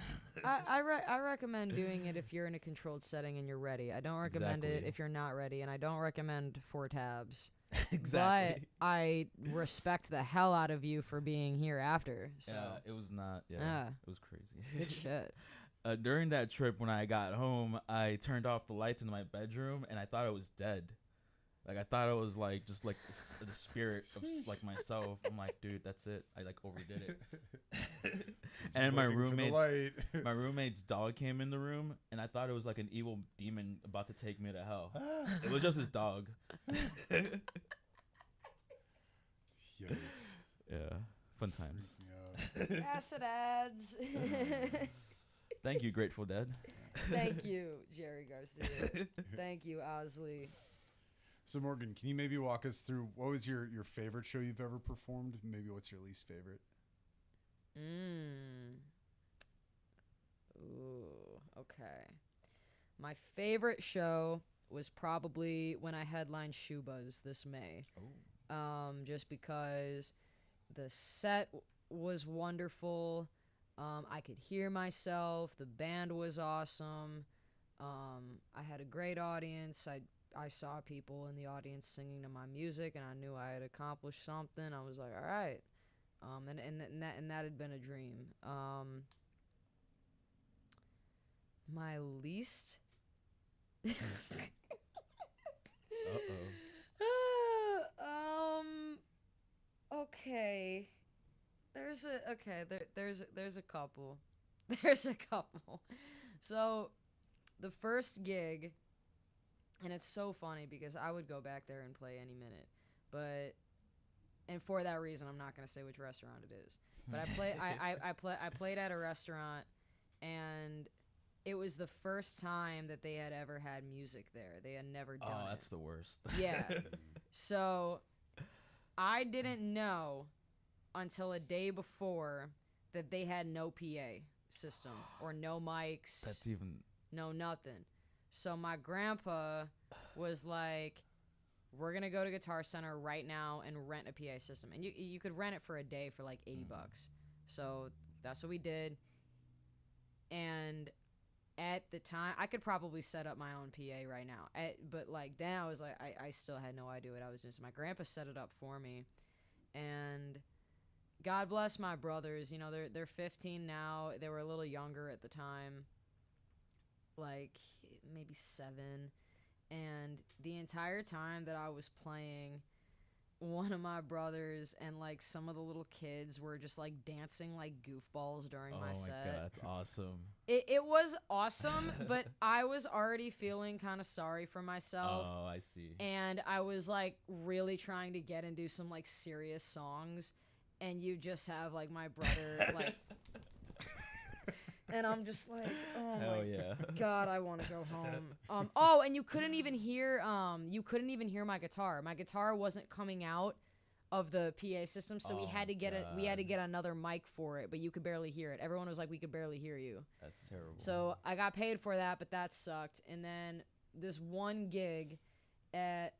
I recommend doing it if you're in a controlled setting and you're ready. I don't recommend it Exactly. if you're not ready, and I don't recommend 4 tabs. exactly. But I respect the hell out of you for being here after. So Yeah, it was not. Yeah, Yeah. it was crazy. good shit. During that trip, when I got home, I turned off the lights in my bedroom, and I thought I was dead. Like I thought it was like just like the spirit of like myself. I'm like, dude, that's it. I like overdid it. And then my Waiting for the light. my roommate's dog came in the room, and I thought it was like an evil demon about to take me to hell. It was just his dog. Yikes. Yeah, fun times. Yeah. Acid ads. Thank you, Grateful Dead. Thank you, Jerry Garcia. Thank you, Osley. So Morgan, can you maybe walk us through what was your favorite show you've ever performed? Maybe what's your least favorite? Ooh, okay. My favorite show was probably when I headlined Shoebuzz this May. Just because the set was wonderful. I could hear myself. The band was awesome. I had a great audience. I saw people in the audience singing to my music, and I knew I had accomplished something. I was like, all right. And that had been a dream. My least. Okay. There's a couple. There's a couple. So, the first gig, and it's so funny because I would go back there and play any minute, and for that reason, I'm not gonna say which restaurant it is. But I played at a restaurant, and it was the first time that they had ever had music there. They had never done it. Oh, that's the worst. Yeah. So I didn't know until a day before that they had no PA system or no mics. That's even. No nothing. So my grandpa was like, we're going to go to Guitar Center right now and rent a PA system. And you could rent it for a day for like $80. So that's what we did. And at the time, I could probably set up my own PA right now. But like then I was like, I still had no idea what I was doing. So my grandpa set it up for me. And God bless my brothers. You know, they're 15 now. They were a little younger at the time. Like maybe 7. And the entire time that I was playing, one of my brothers and like some of the little kids were just like dancing like goofballs during my set. Oh my god, that's awesome. It was awesome, but I was already feeling kind of sorry for myself. Oh, I see. And I was like really trying to get into some like serious songs, and you just have like my brother like and I'm just like, oh Hell my yeah. God, I want to go home. Oh, and you couldn't even hear my guitar. My guitar wasn't coming out of the PA system, so we had to get another mic for it, but you could barely hear it. Everyone was like, we could barely hear you. That's terrible. So I got paid for that, but that sucked. And then this one gig at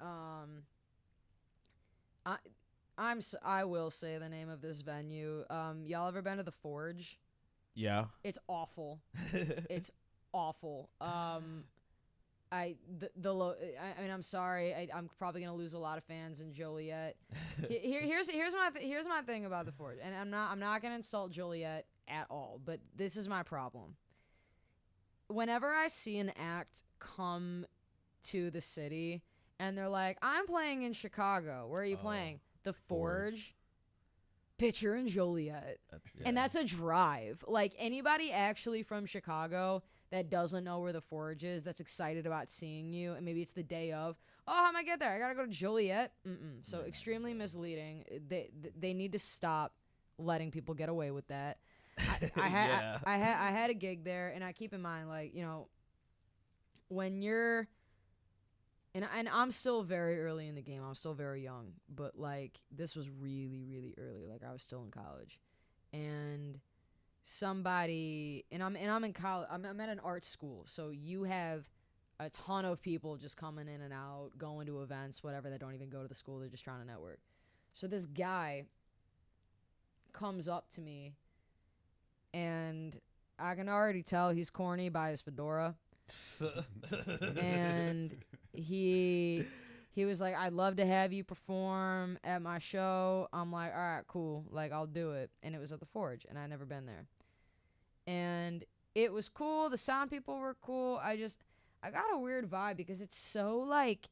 I will say the name of this venue. Y'all ever been to the Forge? Yeah. It's awful. It's awful. I mean, I'm sorry. I'm probably gonna lose a lot of fans in Joliet. Here's my thing about the Forge, and I'm not gonna insult Joliet at all, but this is my problem. Whenever I see an act come to the city and they're like, "I'm playing in Chicago. Where are you playing?" The Forge. Bitch, you're in Joliet. And that's a drive. Like, anybody actually from Chicago that doesn't know where the Forge is, that's excited about seeing you, and maybe it's the day of, oh, how am I get there? I gotta go to Joliet. So extremely misleading. They need to stop letting people get away with that. I had a gig there, and I keep in mind, like, you know, when you're, and I'm still very early in the game. I'm still very young, but like this was really, really early. Like I was still in college, and somebody, and I'm in college. I'm at an art school, so you have a ton of people just coming in and out, going to events, whatever. They don't even go to the school. They're just trying to network. So this guy comes up to me, and I can already tell he's corny by his fedora. And he was like, I'd love to have you perform at my show. I'm like, all right, cool. Like, I'll do it. And it was at the Forge, and I'd never been there. And it was cool. The sound people were cool. I got a weird vibe because it's so like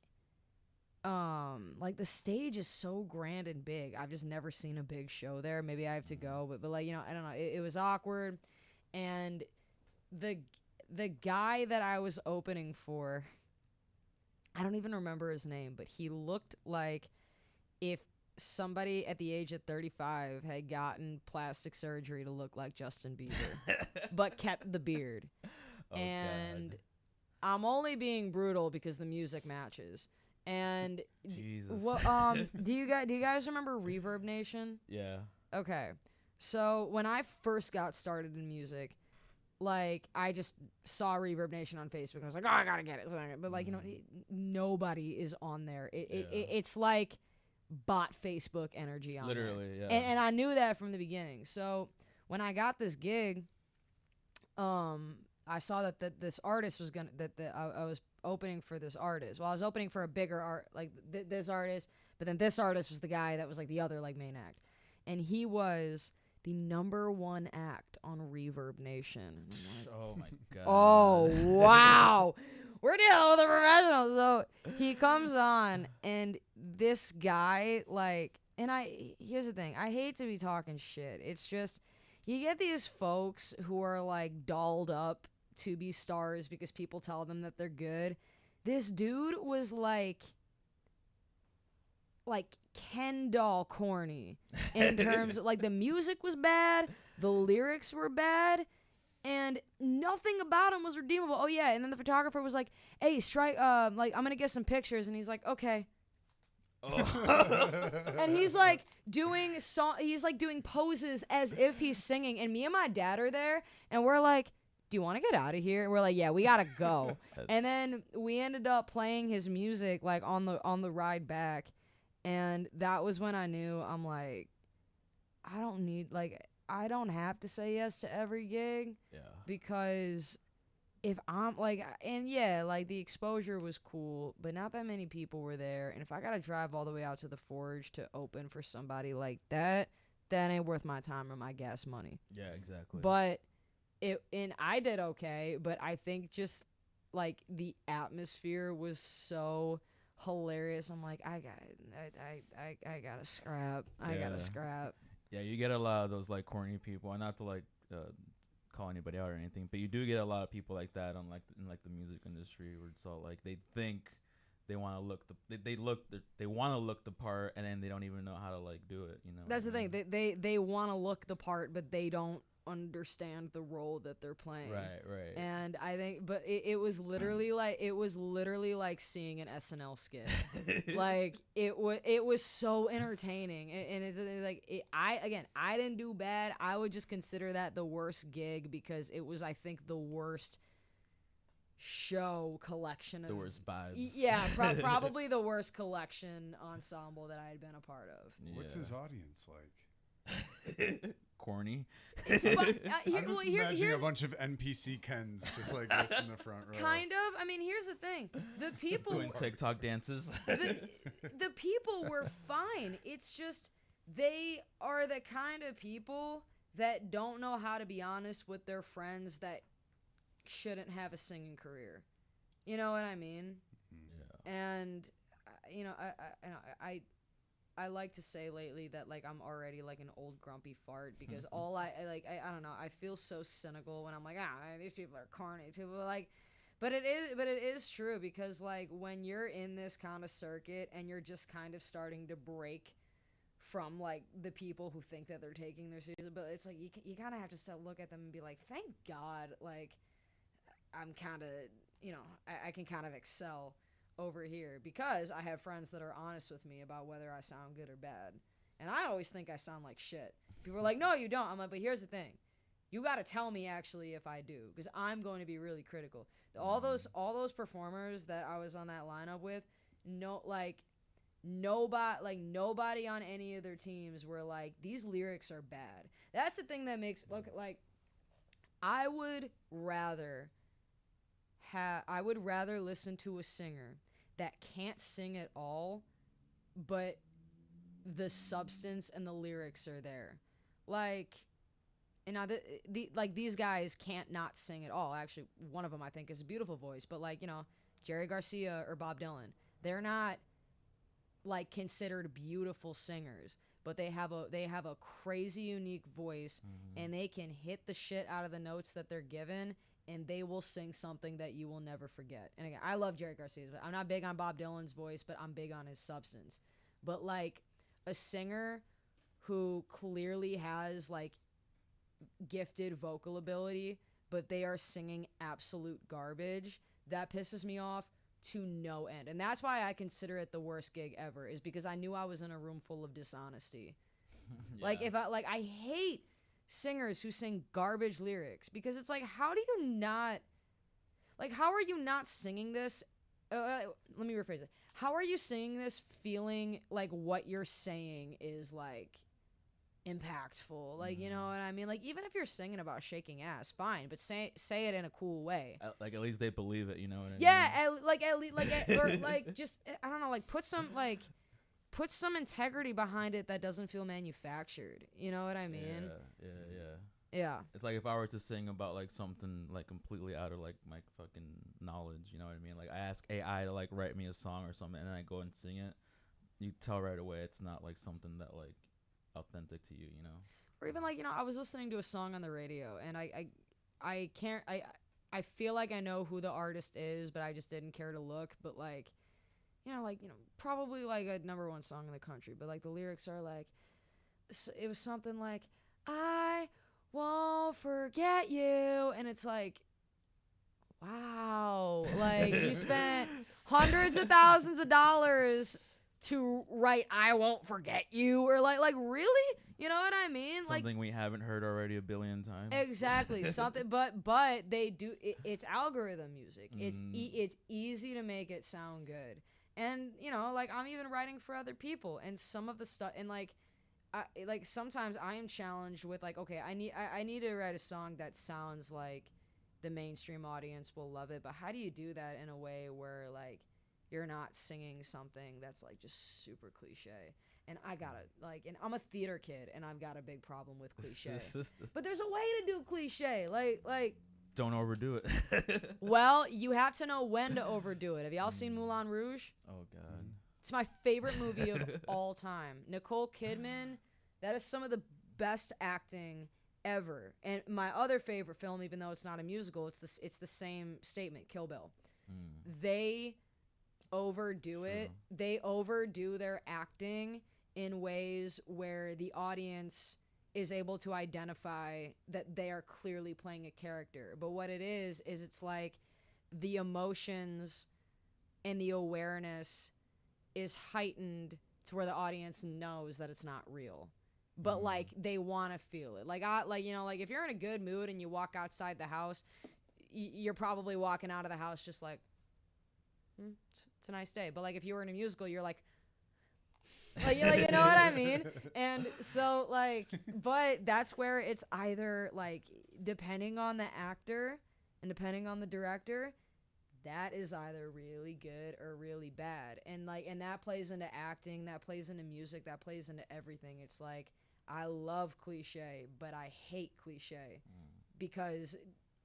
the stage is so grand and big. I've just never seen a big show there. Maybe I have to go, but like, you know, I don't know. It was awkward. And the guy that I was opening for, I don't even remember his name, but he looked like if somebody at the age of 35 had gotten plastic surgery to look like Justin Bieber, but kept the beard. And God. I'm only being brutal because the music matches. And Jesus. Do you guys remember Reverb Nation? Yeah. Okay. So when I first got started in music, like, I just saw Reverb Nation on Facebook, and I was like, oh, I gotta get it. But, like, you know, nobody is on there. It's like bot Facebook energy on there. Literally, yeah. And I knew that from the beginning. So when I got this gig, I saw that this artist was gonna, I was opening for this artist. Well, I was opening for a bigger art, like this artist, but then this artist was the guy that was, like, the other, like, main act. And he was the #1 act on Reverb Nation. And I'm like, oh my God. Oh, wow. We're dealing with a professional. So he comes on, and this guy, like, and here's the thing. I hate to be talking shit. It's just, you get these folks who are, like, dolled up to be stars because people tell them that they're good. This dude was, like Ken doll corny in terms of, like, the music was bad, the lyrics were bad, and nothing about him was redeemable. Oh yeah, and then the photographer was like, "Hey, strike, like, I'm gonna get some pictures," and he's like, "Okay." And he's like doing poses as if he's singing, and me and my dad are there, and we're like, do you want to get out of here? And we're like, yeah, we gotta go. And then we ended up playing his music, like, on the ride back. And that was when I knew, I'm like, I don't have to say yes to every gig. Yeah. Because if I'm like, and yeah, like, the exposure was cool, but not that many people were there. And if I got to drive all the way out to the Forge to open for somebody like that, that ain't worth my time or my gas money. Yeah, exactly. But and I did okay, but I think just, like, the atmosphere was so hilarious. I'm like, I gotta scrap. I gotta scrap. Yeah, you get a lot of those, like, corny people, and not to, like, call anybody out or anything, but you do get a lot of people like that on, like, in, like, the music industry, where it's all like they think they want to look they want to look the part, and then they don't even know how to, like, do it. You know. That's the thing. They want to look the part, but they don't understand the role that they're playing. Right. And I think, but it was literally like seeing an SNL skit. Like, it was so entertaining, and it's like, I didn't do bad. I would just consider that the worst gig because it was, I think, the worst show collection of The worst vibes. Yeah, probably the worst collection ensemble that I had been a part of. What's his audience like? Corny. I'm just imagining a bunch of NPC Kens just like this in the front row. Kind of. I mean, here's the thing: the people Doing TikTok dances. the people were fine. It's just they are the kind of people that don't know how to be honest with their friends that shouldn't have a singing career. You know what I mean? Yeah. And you know, I like to say lately that like I'm already like an old grumpy fart because all I don't know, I feel so cynical when I'm like, these people are corny. People are like, but it is true because like when you're in this kind of circuit and you're just kind of starting to break from like the people who think that they're taking their seriously, but it's like you kind of have to still look at them and be like, thank God, like I'm kind of, you know, I can kind of excel over here because I have friends that are honest with me about whether I sound good or bad. And I always think I sound like shit. People are like, no, you don't. I'm like, but here's the thing. You got to tell me actually if I do because I'm going to be really critical. All those performers that I was on that lineup with, nobody on any of their teams were like, these lyrics are bad. That's the thing that makes, look, like, I would rather listen to a singer that can't sing at all, but the substance and the lyrics are there. Like, and now these guys can't not sing at all. Actually, one of them I think has a beautiful voice, but like, you know, Jerry Garcia or Bob Dylan, they're not like considered beautiful singers, but they have a crazy unique voice, and they can hit the shit out of the notes that they're given, and they will sing something that you will never forget. And again, I love Jerry Garcia's voice. I'm not big on Bob Dylan's voice, but I'm big on his substance. But like a singer who clearly has like gifted vocal ability, but they are singing absolute garbage, that pisses me off to no end. And that's why I consider it the worst gig ever, is because I knew I was in a room full of dishonesty. Yeah. Like I hate singers who sing garbage lyrics because it's like, how are you not singing this? Let me rephrase it. How are you singing this feeling like what you're saying is like impactful? Like, you know what I mean? Like, even if you're singing about shaking ass, fine, but say it in a cool way. Like, at least they believe it, you know what I mean? Yeah, or like just, I don't know, like put some integrity behind it that doesn't feel manufactured. You know what I mean? Yeah. It's like if I were to sing about like something like completely out of like my fucking knowledge, you know what I mean? Like I ask AI to like write me a song or something, and then I go and sing it. You tell right away it's not like something that like authentic to you, you know? Or even like, you know, I was listening to a song on the radio, and I feel like I know who the artist is, but I just didn't care to look. But like, you know, probably like a #1 song in the country, but like the lyrics are like, it was something like, I won't forget you, and it's like, wow, like you spent hundreds of thousands of dollars to write I won't forget you, or like really, you know what I mean? Something like, we haven't heard already a billion times. Exactly. Something, but they do it's algorithm music. It's easy to make it sound good. And you know, like I'm even writing for other people, and some of the stuff, and like sometimes I am challenged with like, okay, I need to write a song that sounds like the mainstream audience will love it, but how do you do that in a way where like you're not singing something that's like just super cliche? And I gotta like, and I'm a theater kid, and I've got a big problem with cliche. But there's a way to do cliche, like don't overdo it. Well, you have to know when to overdo it. Have y'all seen Moulin Rouge? Oh God. It's my favorite movie of all time. Nicole Kidman, that is some of the best acting ever. And my other favorite film, even though it's not a musical, it's the same statement, Kill Bill. They overdo it. They overdo their acting in ways where the audience is able to identify that they are clearly playing a character. But what it is it's like the emotions and the awareness is heightened to where the audience knows that it's not real, but like they want to feel it. Like you know, like if you're in a good mood and you walk outside the house, you're probably walking out of the house just like, it's a nice day. But like if you were in a musical, you're like you know what I mean? And so like, but that's where it's either like, depending on the actor and depending on the director, that is either really good or really bad. And like, and that plays into acting, that plays into music, that plays into everything. It's like, I love cliche, but I hate cliche because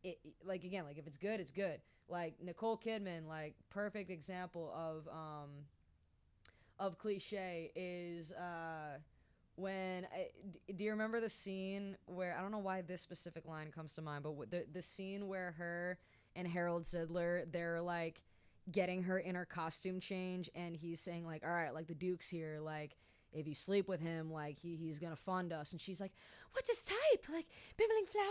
it, like, again, like if it's good, it's good. Like Nicole Kidman, like perfect example of cliche is when do you remember the scene where, I don't know why this specific line comes to mind, but the scene where her and Harold Zidler, they're like getting her in her costume change, and he's saying like, all right, like the Duke's here, like if you sleep with him, like he's gonna fund us. And she's like, what's his type? Like bibbling flower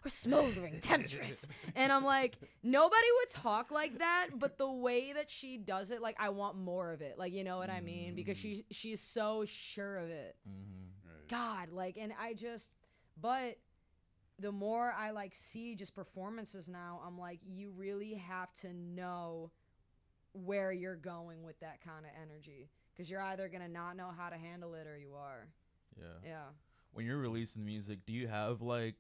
or smoldering temptress? And I'm like, nobody would talk like that, but the way that she does it, like I want more of it. Like, you know what I mean? Because she's so sure of it. Right. God, like, and but the more I like see just performances now, I'm like, you really have to know where you're going with that kind of energy, because you're either gonna not know how to handle it or you are. Yeah. When you're releasing music, do you have like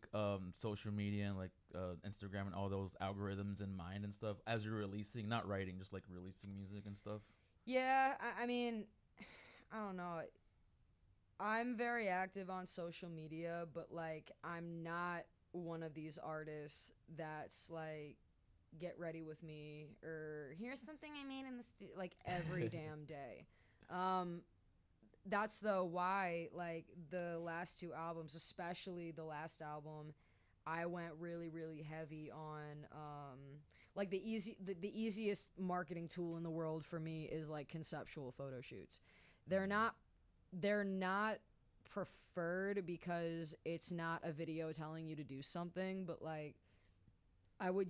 social media and like Instagram and all those algorithms in mind and stuff as you're releasing, not writing, just like releasing music and stuff? Yeah, I mean, I don't know. I'm very active on social media, but like I'm not one of these artists that's like, get ready with me, or here's something I made in the studio, like every damn day. That's though why like the last two albums, especially the last album, I went really, really heavy on like the easiest marketing tool in the world for me is like conceptual photo shoots. They're not preferred because it's not a video telling you to do something, but like I would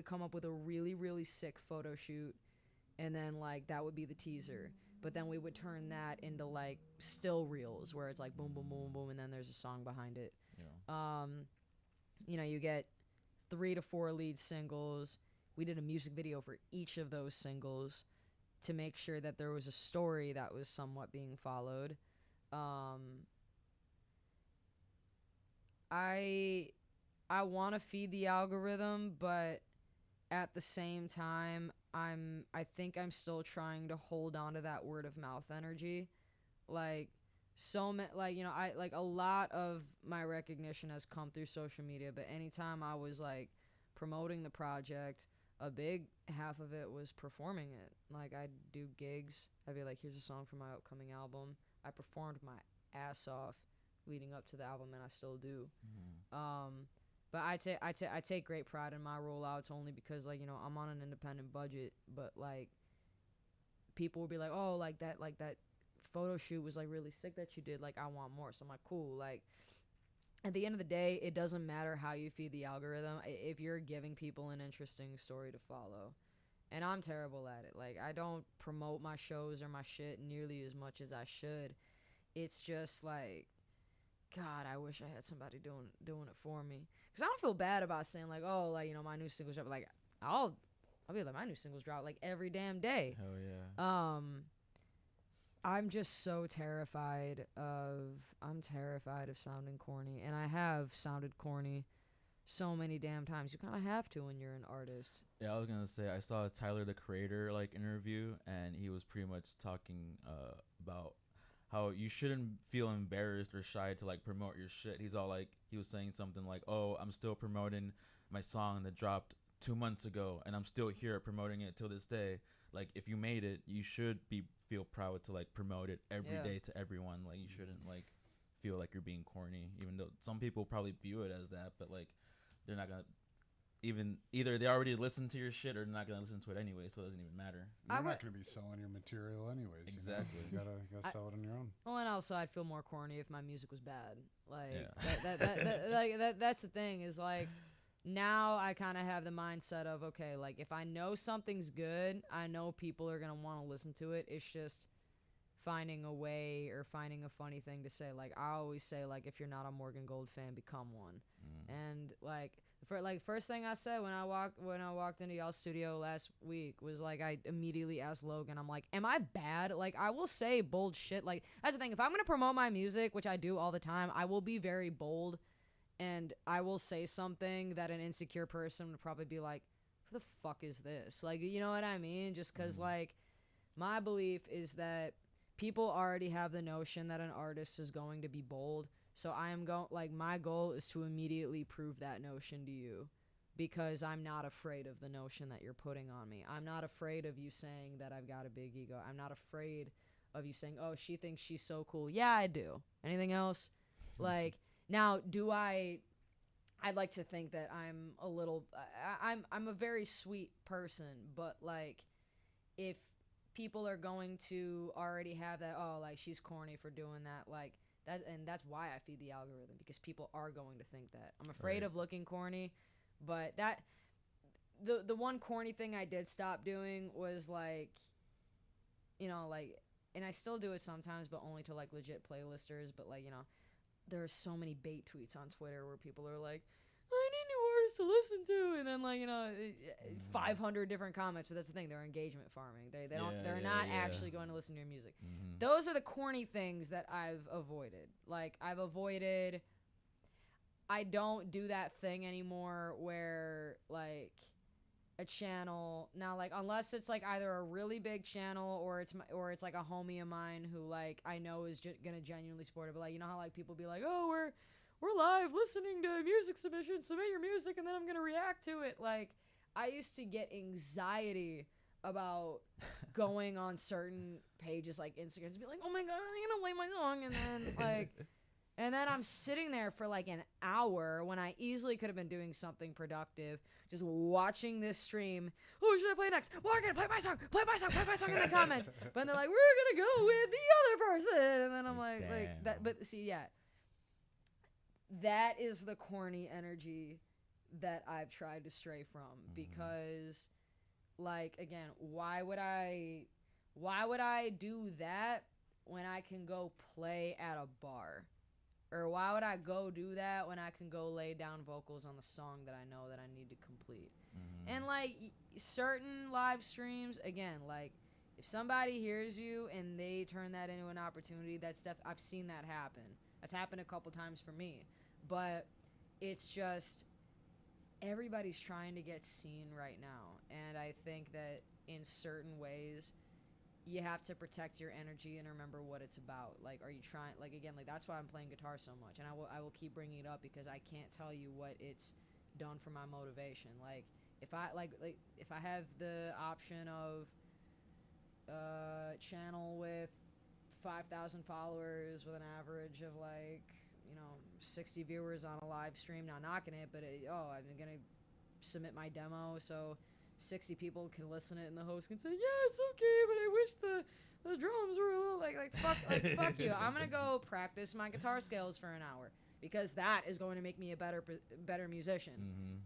come up with a really, really sick photo shoot, and then like that would be the teaser, but then we would turn that into like still reels where it's like boom, boom, boom, boom, and then there's a song behind it. You know, you get 3 to 4 lead singles. We did a music video for each of those singles to make sure that there was a story that was somewhat being followed. I want to feed the algorithm, but at the same time, I think I'm still trying to hold on to that word of mouth energy. Like like, you know, I like a lot of my recognition has come through social media, but anytime I was like promoting the project, a big half of it was performing it. Like I'd do gigs. I'd be like, here's a song from my upcoming album. I performed my ass off leading up to the album, and I still do. But I take great pride in my rollouts, only because like, you know, I'm on an independent budget, but like people will be like, oh, like that photo shoot was like really sick that you did, like I want more. So I'm like, cool. Like at the end of the day, it doesn't matter how you feed the algorithm if you're giving people an interesting story to follow. And I'm terrible at it. Like I don't promote my shows or my shit nearly as much as I should. It's just like, God, I wish I had somebody doing it for me. Cause I don't feel bad about saying like, oh, like, you know, my new singles drop. Like I'll be like, my new singles drop like every damn day. Hell yeah. I'm just so terrified of sounding corny, and I have sounded corny so many damn times. You kind of have to when you're an artist. Yeah, I was gonna say I saw a Tyler the Creator like interview, and he was pretty much talking about how you shouldn't feel embarrassed or shy to like promote your shit. He was saying something like, oh, I'm still promoting my song that dropped 2 months ago, and I'm still here promoting it till this day. Like if you made it, you should feel proud to like promote it every day to everyone. Like you shouldn't like feel like you're being corny, even though some people probably view it as that, but like they're not gonna either they already listened to your shit or they're not gonna listen to it anyway, so it doesn't even matter. You're not gonna be selling your material anyways. Exactly. You gotta sell it on your own. Well, and also I'd feel more corny if my music was bad. Like that's the thing is like, now I kind of have the mindset of, okay, like if I know something's good, I know people are going to want to listen to it. It's just finding a way or finding a funny thing to say. Like I always say, like if you're not a Morgan Gold fan, become one. And like first thing I said when I walked into y'all's studio last week was like I immediately asked Logan, I'm like, am I bad? Like I will say bold shit. Like that's the thing. If I'm gonna promote my music, which I do all the time, I will be very bold, and I will say something that an insecure person would probably be like, who the fuck is this? Like, you know what I mean? Just because like my belief is that people already have the notion that an artist is going to be bold. So I am going, like, my goal is to immediately prove that notion to you, because I'm not afraid of the notion that you're putting on me. I'm not afraid of you saying that I've got a big ego. I'm not afraid of you saying, oh, she thinks she's so cool. Yeah, I do. Anything else? Like, now, I'd like to think that I'm a little, I'm a very sweet person, but like, if people are going to already have that, oh, like she's corny for doing that, like that, and that's why I feed the algorithm, because people are going to think that. I'm afraid of looking corny, but that the one corny thing I did stop doing was like, you know, like, and I still do it sometimes, but only to like legit playlisters. But like, you know, there are so many bait tweets on Twitter where people are like, I need new artists to listen to, and then like, you know, 500 different comments. But that's the thing, they're engagement farming. They're not actually going to listen to your music. Those are the corny things that I've avoided. Like I don't do that thing anymore where like a channel now, like unless it's like either a really big channel or it's like a homie of mine who like I know is gonna genuinely support it. But like, you know how like people be like, oh, we're live listening to music submissions, submit your music and then I'm gonna react to it. Like I used to get anxiety about going on certain pages like Instagram and be like, oh my god, I'm gonna play my song, and then like and then I'm sitting there for like an hour when I easily could have been doing something productive, just watching this stream. Who should I play next? Morgan, play my song in the comments. But they're like, we're gonna go with the other person, and then I'm like that. But see, yeah, that is the corny energy that I've tried to stray from, because, like, again, why would I do that when I can go play at a bar? Or why would I go do that when I can go lay down vocals on the song that I know that I need to complete? And like certain live streams, again, like if somebody hears you and they turn that into an opportunity, I've seen that happen. That's happened a couple times for me. But it's just everybody's trying to get seen right now. And I think that in certain ways, you have to protect your energy and remember what it's about. Like, are you trying, like, again, like, that's why I'm playing guitar so much. And I will keep bringing it up because I can't tell you what it's done for my motivation. Like, if I have the option of channel with 5,000 followers with an average of, like, you know, 60 viewers on a live stream, not knocking it, but I'm going to submit my demo so 60 people can listen to it and the host can say, yeah, it's okay, but I wish the drums were a little fuck you. I'm gonna go practice my guitar scales for an hour because that is going to make me a better musician,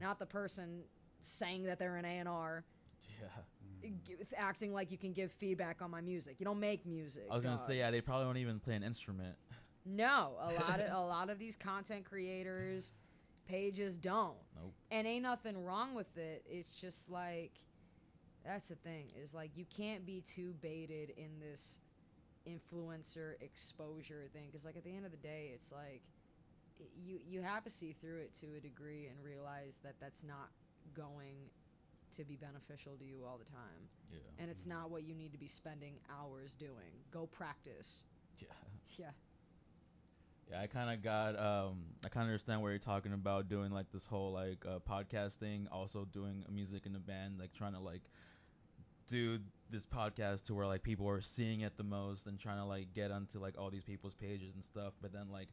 not the person saying that they're an A&R, acting like you can give feedback on my music. You don't make music. I was gonna say, yeah, they probably don't even play an instrument. No, a lot of these content creators pages don't. Nope. And ain't nothing wrong with it. It's just like, that's the thing, is like you can't be too baited in this influencer exposure thing, because like at the end of the day, it's like you have to see through it to a degree and realize that that's not going to be beneficial to you all the time. Yeah. And it's not what you need to be spending hours doing. Go practice. Yeah. Yeah, I kind of understand what you're talking about, doing like this whole like podcast thing, also doing music in a band, like trying to like do this podcast to where like people are seeing it the most and trying to like get onto like all these people's pages and stuff. But then like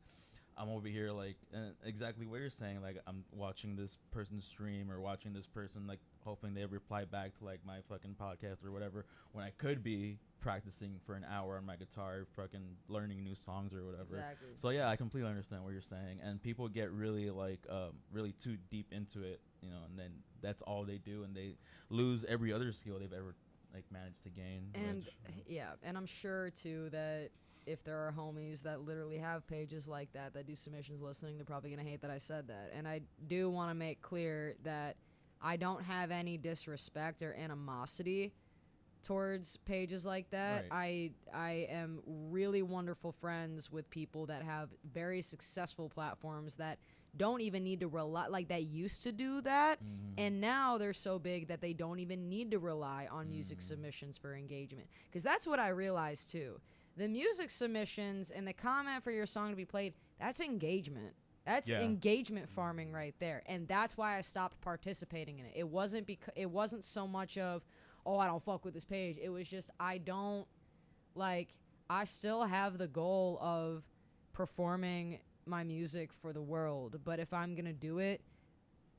I'm over here like exactly what you're saying, like I'm watching this person stream or watching this person, like hoping they reply back to like my fucking podcast or whatever, when I could be practicing for an hour on my guitar, fucking learning new songs or whatever. Exactly. So yeah, I completely understand what you're saying, and people get really like really too deep into it, you know, and then that's all they do, and they lose every other skill they've ever like managed to gain. And which, yeah, and I'm sure too that if there are homies that literally have pages like that do submissions listening, they're probably gonna hate that I said that. And I do want to make clear that I don't have any disrespect or animosity towards pages like that. Right. I am really wonderful friends with people that have very successful platforms that don't even need to rely, like that used to do that, and now they're so big that they don't even need to rely on music submissions for engagement. Because that's what I realized too. The music submissions and the comment for your song to be played, that's engagement. That's engagement farming right there. And that's why I stopped participating in it. It wasn't so much of, oh, I don't fuck with this page. It was just I still have the goal of performing my music for the world, but if I'm gonna do it,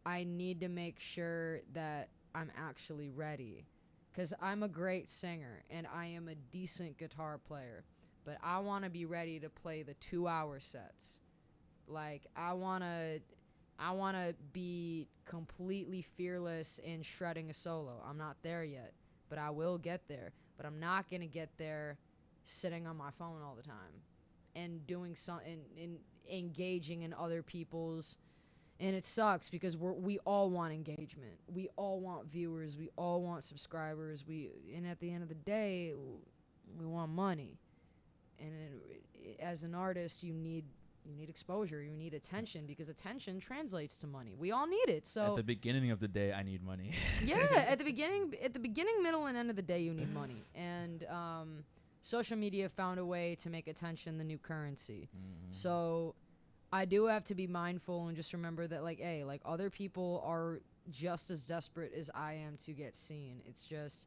I need to make sure that I'm actually ready, because I'm a great singer and I am a decent guitar player, but I want to be ready to play the 2-hour sets. Like I want to be completely fearless in shredding a solo. I'm not there yet, but I will get there. But I'm not gonna get there sitting on my phone all the time and doing something in engaging in other people's. And it sucks because we all want engagement. We all want viewers. We all want subscribers. And at the end of the day, we want money. And as an artist, you need exposure. You need attention, because attention translates to money. We all need it. So at the beginning of the day, I need money. yeah, at the beginning, middle, and end of the day, you need money. And social media found a way to make attention the new currency. So I do have to be mindful and just remember that, like, hey, like, other people are just as desperate as I am to get seen. It's just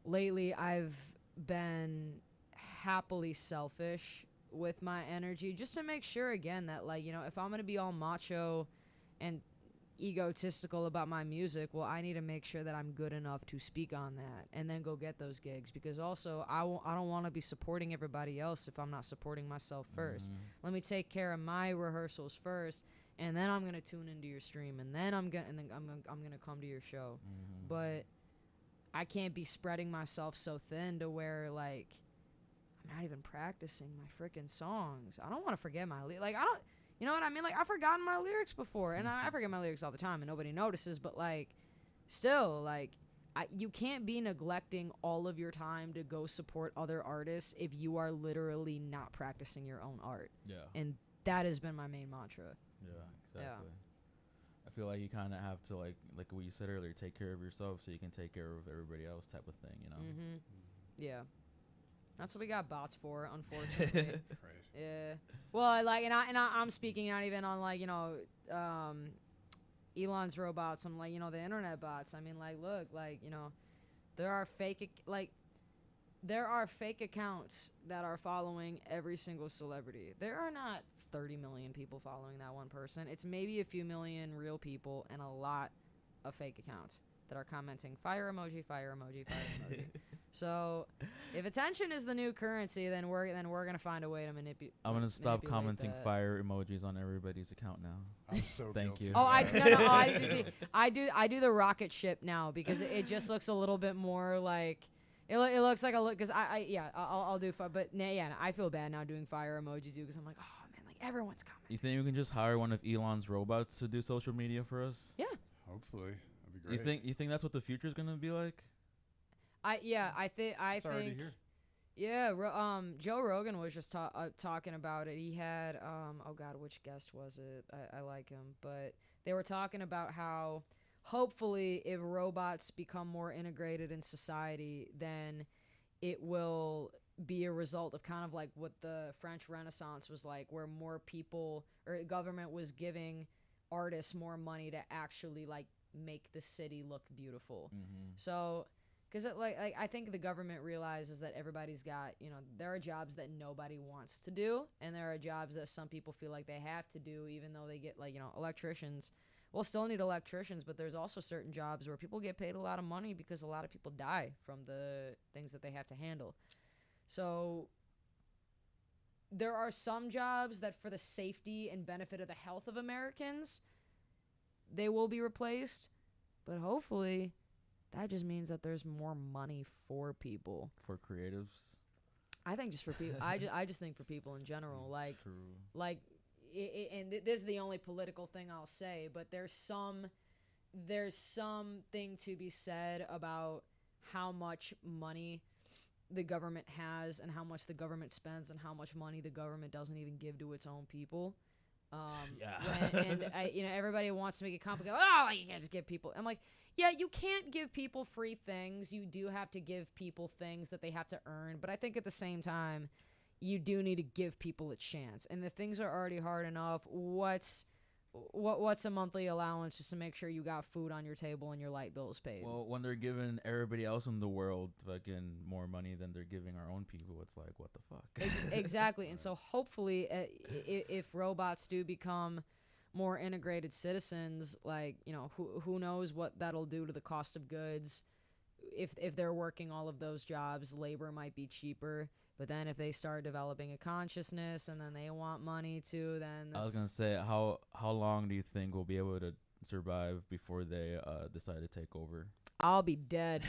lately I've been happily selfish with my energy, just to make sure, again, that, like, you know, if I'm gonna be all macho and egotistical about my music, well, I need to make sure that I'm good enough to speak on that and then go get those gigs, because also I don't want to be supporting everybody else if I'm not supporting myself first. Let me take care of my rehearsals first, and then I'm gonna tune into your stream, and then I'm gonna come to your show. But I can't be spreading myself so thin to where, like, I'm not even practicing my freaking songs. I don't want to forget my like, I don't, you know what I mean? Like, I've forgotten my lyrics before, and I forget my lyrics all the time, and nobody notices. But, like, still, like, you can't be neglecting all of your time to go support other artists if you are literally not practicing your own art. Yeah. And that has been my main mantra. Yeah, exactly. I feel like you kind of have to, like what you said earlier, take care of yourself so you can take care of everybody else, type of thing, you know? Yeah. That's what we got bots for, unfortunately. Right. Yeah. Well, like, I'm speaking not even on, like, you know, Elon's robots. I'm like, you know, the internet bots. I mean, like, look, like, you know, there are fake accounts that are following every single celebrity. There are not 30 million people following that one person. It's maybe a few million real people and a lot of fake accounts that are commenting fire emoji, fire emoji, fire emoji. So, if attention is the new currency, then we're gonna find a way to manipulate. I'm gonna stop commenting that. fire emojis on everybody's account now. I'm so Thank guilty. you. Oh, I do the rocket ship now, because it just looks a little bit more like it looks like a look, because I'll do fire, but I feel bad now doing fire emojis too, because I'm like, oh man, like, everyone's commenting. You think we can just hire one of Elon's robots to do social media for us? Yeah. Hopefully, that'd be great. You think that's what the future's gonna be like? I It's already think. here. Yeah, Joe Rogan was just talking about it. He had oh god, which guest was it? I like him, but they were talking about how hopefully if robots become more integrated in society, then it will be a result of kind of like what the French Renaissance was like, where more people or government was giving artists more money to actually, like, make the city look beautiful. So, because I think the government realizes that everybody's got, you know, there are jobs that nobody wants to do, and there are jobs that some people feel like they have to do, even though they get, like, you know, electricians. We'll still need electricians, but there's also certain jobs where people get paid a lot of money because a lot of people die from the things that they have to handle. So there are some jobs that, for the safety and benefit of the health of Americans, they will be replaced. But hopefully that just means that there's more money for people. For creatives. I think just for people. I just think for people in general. Like, True. like, this is the only political thing I'll say, but there's something to be said about how much money the government has and how much the government spends and how much money the government doesn't even give to its own people. Everybody wants to make it complicated. Oh, you can't just give people. I'm like, yeah, you can't give people free things. You do have to give people things that they have to earn. But I think at the same time, you do need to give people a chance. And the things are already hard enough. What's a monthly allowance just to make sure you got food on your table and your light bill is paid? Well, when they're giving everybody else in the world fucking more money than they're giving our own people, it's like, what the fuck? Exactly. And so hopefully if robots do become more integrated citizens, like, you know, who knows what that'll do to the cost of goods. If they're working all of those jobs, labor might be cheaper. But then if they start developing a consciousness and then they want money too, then I was gonna say, how long do you think we'll be able to survive before they decide to take over? I'll be dead.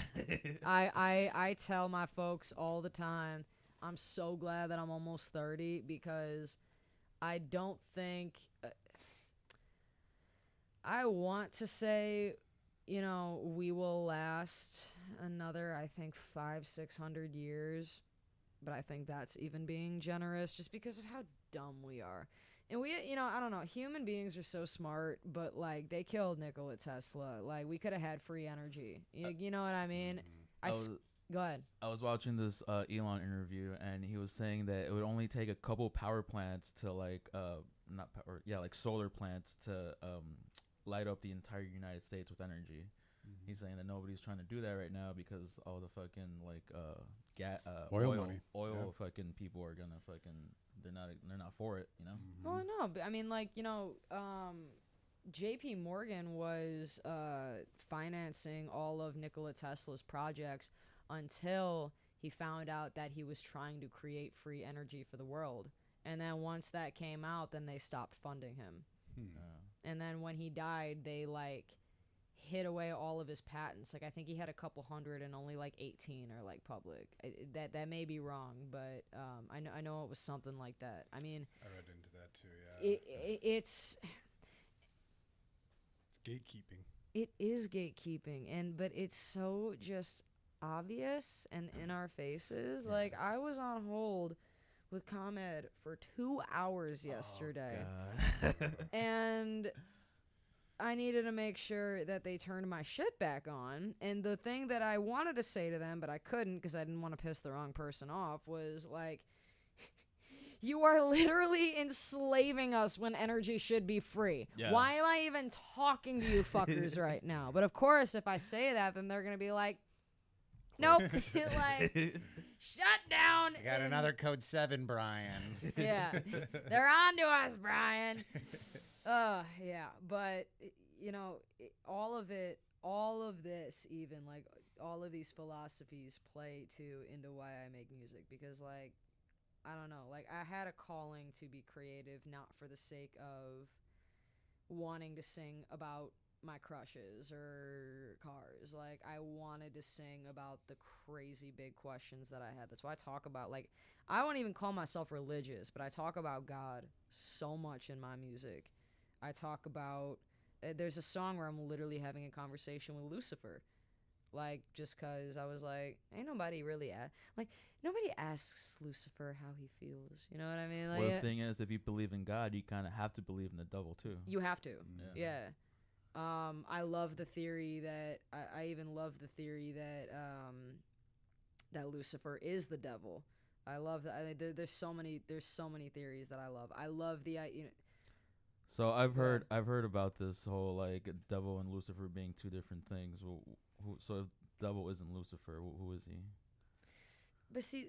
I tell my folks all the time, I'm so glad that I'm almost 30 because I don't think I want to say, you know, we will last another, I think, 500-600 years. But I think that's even being generous just because of how dumb we are. And we, you know, I don't know, human beings are so smart, but like they killed Nikola Tesla. Like we could have had free energy. You know what I mean? Go ahead. I was watching this Elon interview, and he was saying that it would only take a couple power plants to like like solar plants to light up the entire United States with energy. He's saying that nobody's trying to do that right now because all the fucking like oil fucking people are gonna fucking they're not for it, you know. Oh no, but I mean, like, you know, J.P. Morgan was financing all of Nikola Tesla's projects until he found out that he was trying to create free energy for the world, and then once that came out, then they stopped funding him. And then when he died, they like hid away all of his patents. Like I think he had a couple hundred and only like 18 are like public. That may be wrong, but I know it was something like that. I mean, I read into that too. Yeah, it's gatekeeping. It is gatekeeping, but it's so just obvious and in our faces. Yeah. Like I was on hold with ComEd for 2 hours yesterday, and I needed to make sure that they turned my shit back on. And the thing that I wanted to say to them, but I couldn't because I didn't want to piss the wrong person off, was like, you are literally enslaving us when energy should be free. Yeah. Why am I even talking to you fuckers right now? But of course, if I say that, then they're going to be like, nope. Like, shut down. I got another code 7, Brian. Yeah. They're on to us, Brian. Yeah, but you know, all of this, even like all of these philosophies play into why I make music, because like, I don't know, like I had a calling to be creative, not for the sake of wanting to sing about my crushes or cars. Like I wanted to sing about the crazy big questions that I had. That's why I talk about, like, I won't even call myself religious, but I talk about God so much in my music. I talk about, there's a song where I'm literally having a conversation with Lucifer. Like, just because I was like, ain't nobody really, nobody asks Lucifer how he feels. You know what I mean? Like, well, the thing is, if you believe in God, you kind of have to believe in the devil, too. You have to. Yeah. I love the theory that, I even love the theory that Lucifer is the devil. I love that. There's so many theories that I love. I love the, So I've heard about this whole like devil and Lucifer being two different things. So if devil isn't Lucifer, who is he? But see,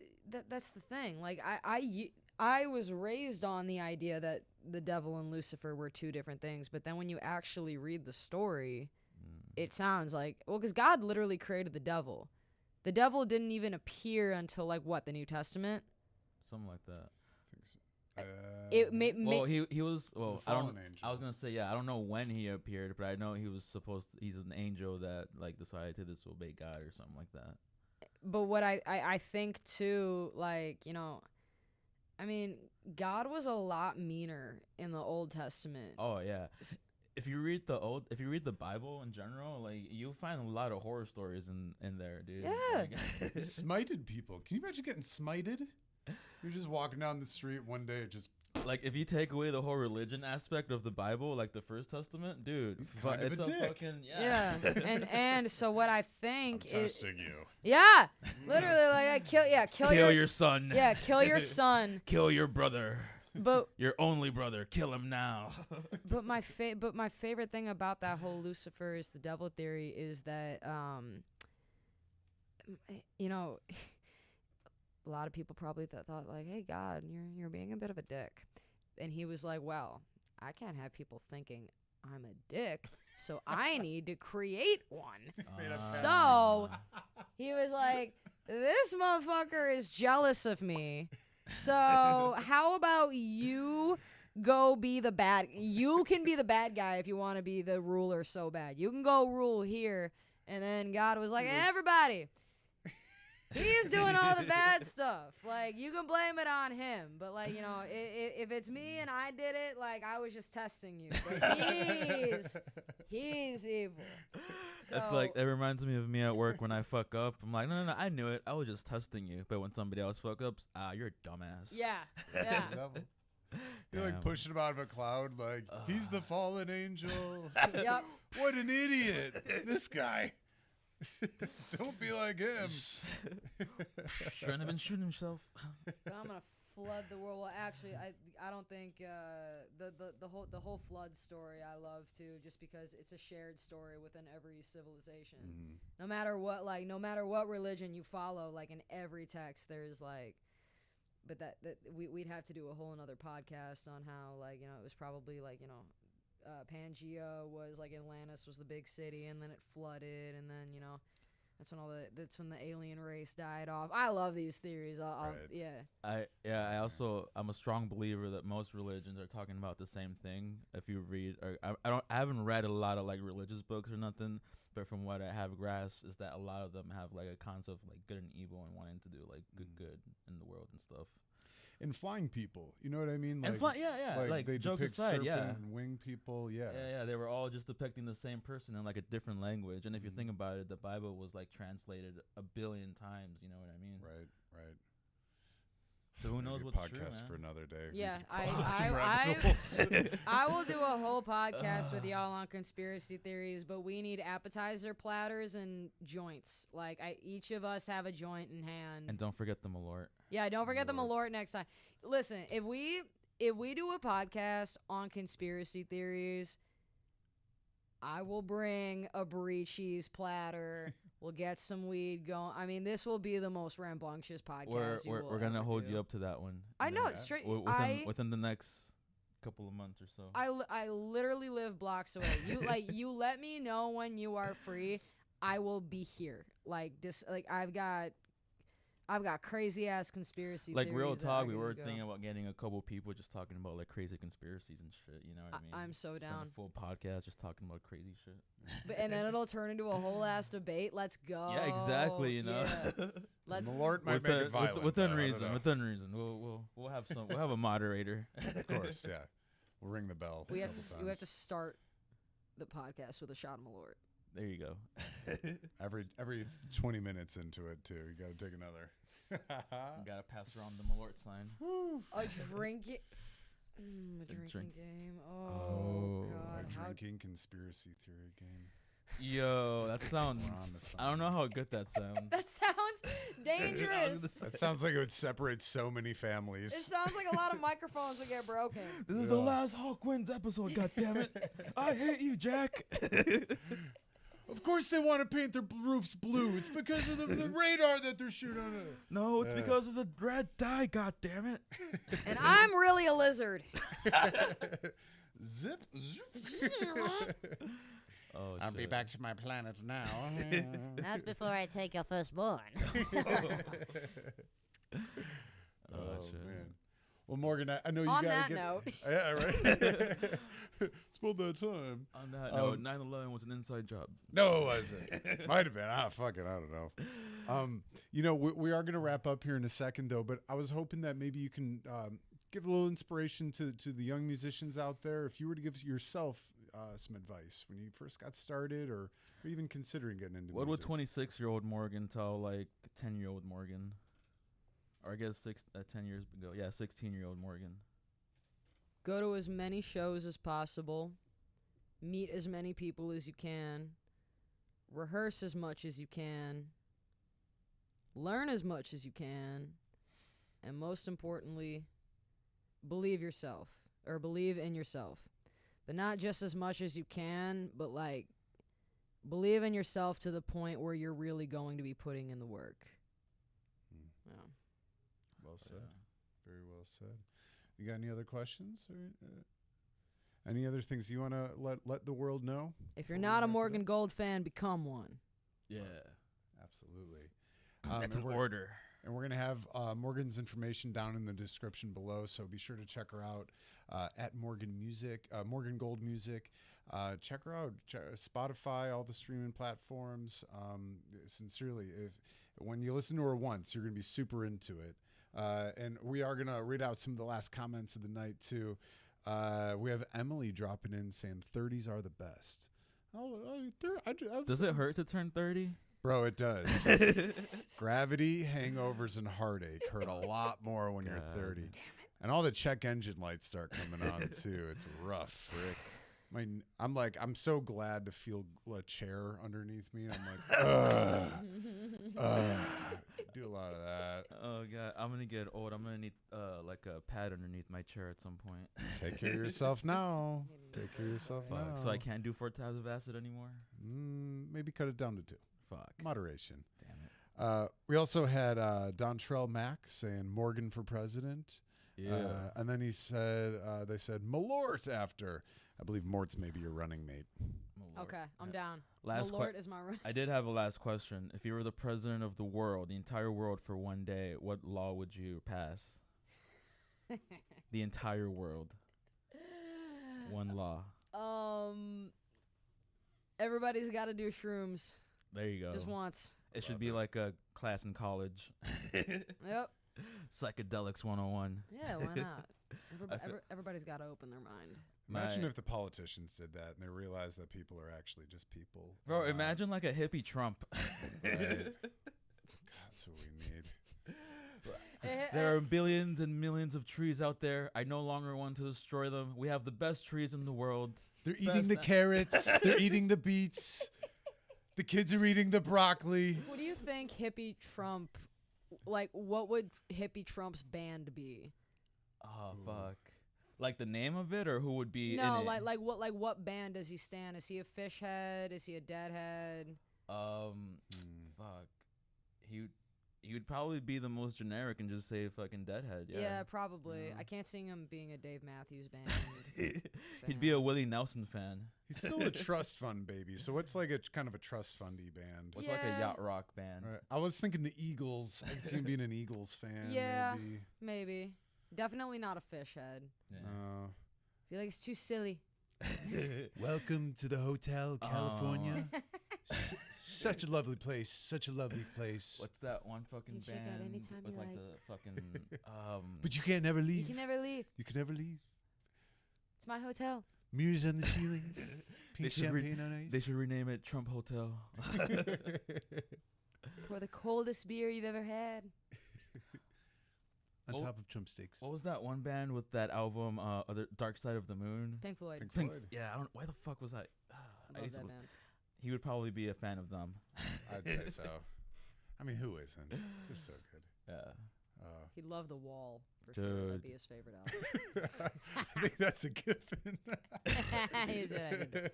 that's the thing. Like I was raised on the idea that the devil and Lucifer were two different things. But then when you actually read the story, it sounds like, well, because God literally created the devil. The devil didn't even appear until like what, the New Testament? Something like that. it may, Well, he was. Well, I don't. fallen angel. I was gonna say I don't know when he appeared, but I know he was supposed. He's an angel that like decided to disobey God or something like that. but what I think too, like, you know, I mean, God was a lot meaner in the Old Testament. Oh yeah. If you read the Bible in general, like you'll find a lot of horror stories in there, dude. Yeah. Like, He smited people. Can you imagine getting smited? You're just walking down the street one day, it just like if you take away the whole religion aspect of the Bible, like the First Testament, dude, He's kind of it's a a dick. fucking Yeah, and so what I think is, testing you. yeah, literally, like I kill kill your son. yeah, kill your son. Kill your brother. But Your only brother. Kill him now. but my favorite thing about that whole Lucifer is the devil theory is that you know, a lot of people probably thought like, hey God, you're being a bit of a dick, and he was like, well, I can't have people thinking I'm a dick, so I need to create one. So he was like, this motherfucker is jealous of me. So how about you go be the bad? You can be the bad guy if you want to be the ruler so bad. You can go rule here. And then God was like, everybody, he's doing all the bad stuff. Like, you can blame it on him. But, like, you know, if it's me and I did it, like, I was just testing you. But he's evil. That's So- like, that reminds me of me at work when I fuck up. I'm like, no, I knew it. I was just testing you. But when somebody else fuck ups, you're a dumbass. Yeah, yeah. You're like Damn. pushing him out of a cloud, like he's the fallen angel. Yep. What an idiot! This guy. Don't be like him. Shouldn't have been shooting himself. But I'm gonna flood the world. Well, actually, I don't think the whole flood story I love too, just because it's a shared story within every civilization. No matter what religion you follow, like in every text, there's like, but that we'd have to do a whole another podcast on how, like, you know, it was probably like, you know, Pangea was like Atlantis was the big city, and then it flooded, and then, you know, that's when the alien race died off. I love these theories. Right. Yeah. I'm a strong believer that most religions are talking about the same thing. If you read, or I haven't read a lot of like religious books or nothing, but from what I have grasped is that a lot of them have like a concept of like good and evil and wanting to do like good in the world and stuff. And flying people, you know what I mean? And like they jokes depict aside, serpent yeah. and wing people, yeah. Yeah, they were all just depicting the same person in like a different language. And if you Mhm. think about it, the Bible was like translated a billion times. You know what I mean? Right. So who knows Maybe what's podcast true, for man? another day. Yeah, We can follow some rabbit holes. I will do a whole podcast with y'all on conspiracy theories, but we need appetizer platters and joints. Like, each of us have a joint in hand. And don't forget the Malort. Yeah, don't forget the Malort. Malort next time. Listen, if we do a podcast on conspiracy theories, I will bring a brie cheese platter. We'll get some weed going. I mean, this will be the most rambunctious podcast you will We're gonna ever hold do. you up to that one. I know Yeah. it's straight. Within the next couple of months or so. I literally live blocks away. You let me know when you are free. I will be here. Like I've got crazy ass conspiracy Like theories. real that talk, I we can were just go. thinking about getting a couple people just talking about like crazy conspiracies and shit. You know what I mean? I'm so Spend down. a full podcast just talking about crazy shit. And then it'll turn into a whole ass debate. Let's go. Yeah, exactly. You know. Yeah. Let's. Malort might make it violent. within though, I don't reason. know. Within reason. We'll have some. We'll have a moderator. Of course, yeah. We'll ring the bell. We have a to. couple We have to times. start the podcast with a shot of Malort. There you go. Every 20 minutes into it too. You got to take another. You gotta pass around the Malort sign. A drinking. A drinking game. Oh, God. A How drinking conspiracy theory game. Yo, that sounds. We're on to I don't know something. how good that sounds. that sounds dangerous. That sounds like it would separate so many It families. sounds like a lot of microphones would get broken. This is the Yeah. last Hawk Wins episode. God damn it! I hate you, Jack. Of course they want to paint their roofs blue. It's because of the radar that they're shooting on it. No, it's because of the red dye. God damn it! And I'm really a lizard. Zip. Zoop. Oh, I'll be shit. back to my planet now. That's before I take your firstborn. Oh, shit. man. Well, Morgan, I know you On gotta that get. note. Yeah, right. It's about that time. On that note, 9/11 was an inside job. No, it wasn't. Might have been. Fuck it. I don't know. We are going to wrap up here in a second, though. But I was hoping that maybe you can give a little inspiration to the young musicians out there. If you were to give yourself some advice when you first got started, or even considering getting into What would music. 26-year-old Morgan tell like 10-year-old Morgan? Or I guess 10 years ago. Yeah, 16-year-old Morgan. Go to as many shows as possible. Meet as many people as you can. Rehearse as much as you can. Learn as much as you can. And most importantly, believe yourself. Or believe in yourself. But not just as much as you can, but like believe in yourself to the point where you're really going to be putting in the work. Yeah. Well said. Very well said. You got any other questions or any other things you want to let the world know? If you're before we not a wrap it Morgan up? Gold fan, become one. Yeah. Absolutely. That's an and we're- order. And we're going to have Morgan's information down in the description below, so be sure to check her out at Morgan Music, Morgan Gold Music. Check her out, Spotify, all the streaming platforms. Sincerely, when you listen to her once, you're going to be super into it. And we are going to read out some of the last comments of the night, too. We have Emily dropping in saying 30s are the best. Does it hurt to turn 30? Bro, it does. Gravity, hangovers, and heartache hurt a lot more when you're 30. Damn it. And all the check engine lights start coming on, too. It's rough. I'm so glad to feel a chair underneath me. I'm like, do a lot of that. Oh, God. I'm going to get old. I'm going to need like a pad underneath my chair at some point. Take care of yourself now. Take care of yourself now. Fuck. So I can't do 4 tabs of acid anymore? Maybe cut it down to 2. Fuck. Moderation. Damn it. We also had Dontrell Mack saying Morgan for president. Yeah. And then he said, they said Malort after. I believe Mort's maybe your running mate. Malort. Okay, I'm down. Last Malort is my run. I did have a last question. If you were the president of the world, the entire world for one day, what law would you pass? The entire world. One law. Everybody's got to do shrooms There you go. just once. It should be like a class in college. Yep. Psychedelics 101. Yeah, why not? I feel- Everybody's got to open their mind. Imagine My- if the politicians did that and they realized that people are actually just people. Bro, Not- imagine like a hippie Trump. Right. That's what we need. There are billions and millions of trees out there. I no longer want to destroy them. We have the best trees in the world. They're eating the carrots. They're eating the beets. The kids are eating the broccoli. What do you think hippie Trump, like, what would hippie Trump's band be? Oh, fuck. Like the name of it or who would be in No, it? like what band does he stand? Is he a fish head? Is he a deadhead? Fuck. He would probably be the most generic and just say fucking Deadhead. Yeah. Probably. I can't see him being a Dave Matthews band. He'd be a Willie Nelson fan. He's still a trust fund baby. So what's like a kind of a trust fundy band? What's like a Yeah. yacht rock band? Right. I was thinking the Eagles. I could see him being an Eagles fan. Yeah. Maybe. Maybe. Definitely not a fish head. Yeah. I feel like it's too silly. Welcome to the Hotel California. Such a lovely place. Such a lovely place. What's that one fucking You can check out band anytime with you like like. the fucking But you can't never leave. You can never leave. You can never leave. It's my hotel. Mirrors on the ceiling. Pink should re- champagne on ice. they should rename it Trump Hotel. Pour the coldest beer you've ever had. on Oh. top of Trump steaks. What was that one band with that album, Other Dark Side of the Moon? Pink Floyd. Pink Pink- Floyd. yeah, I don't. Why the fuck was I? I Love used to that li- band. He would probably be a fan of them. I'd say so. I mean, who isn't? They're so good. Yeah. He'd love The Wall for sure. Dude. That'd be his favorite album. I think that's a given. He did, I did.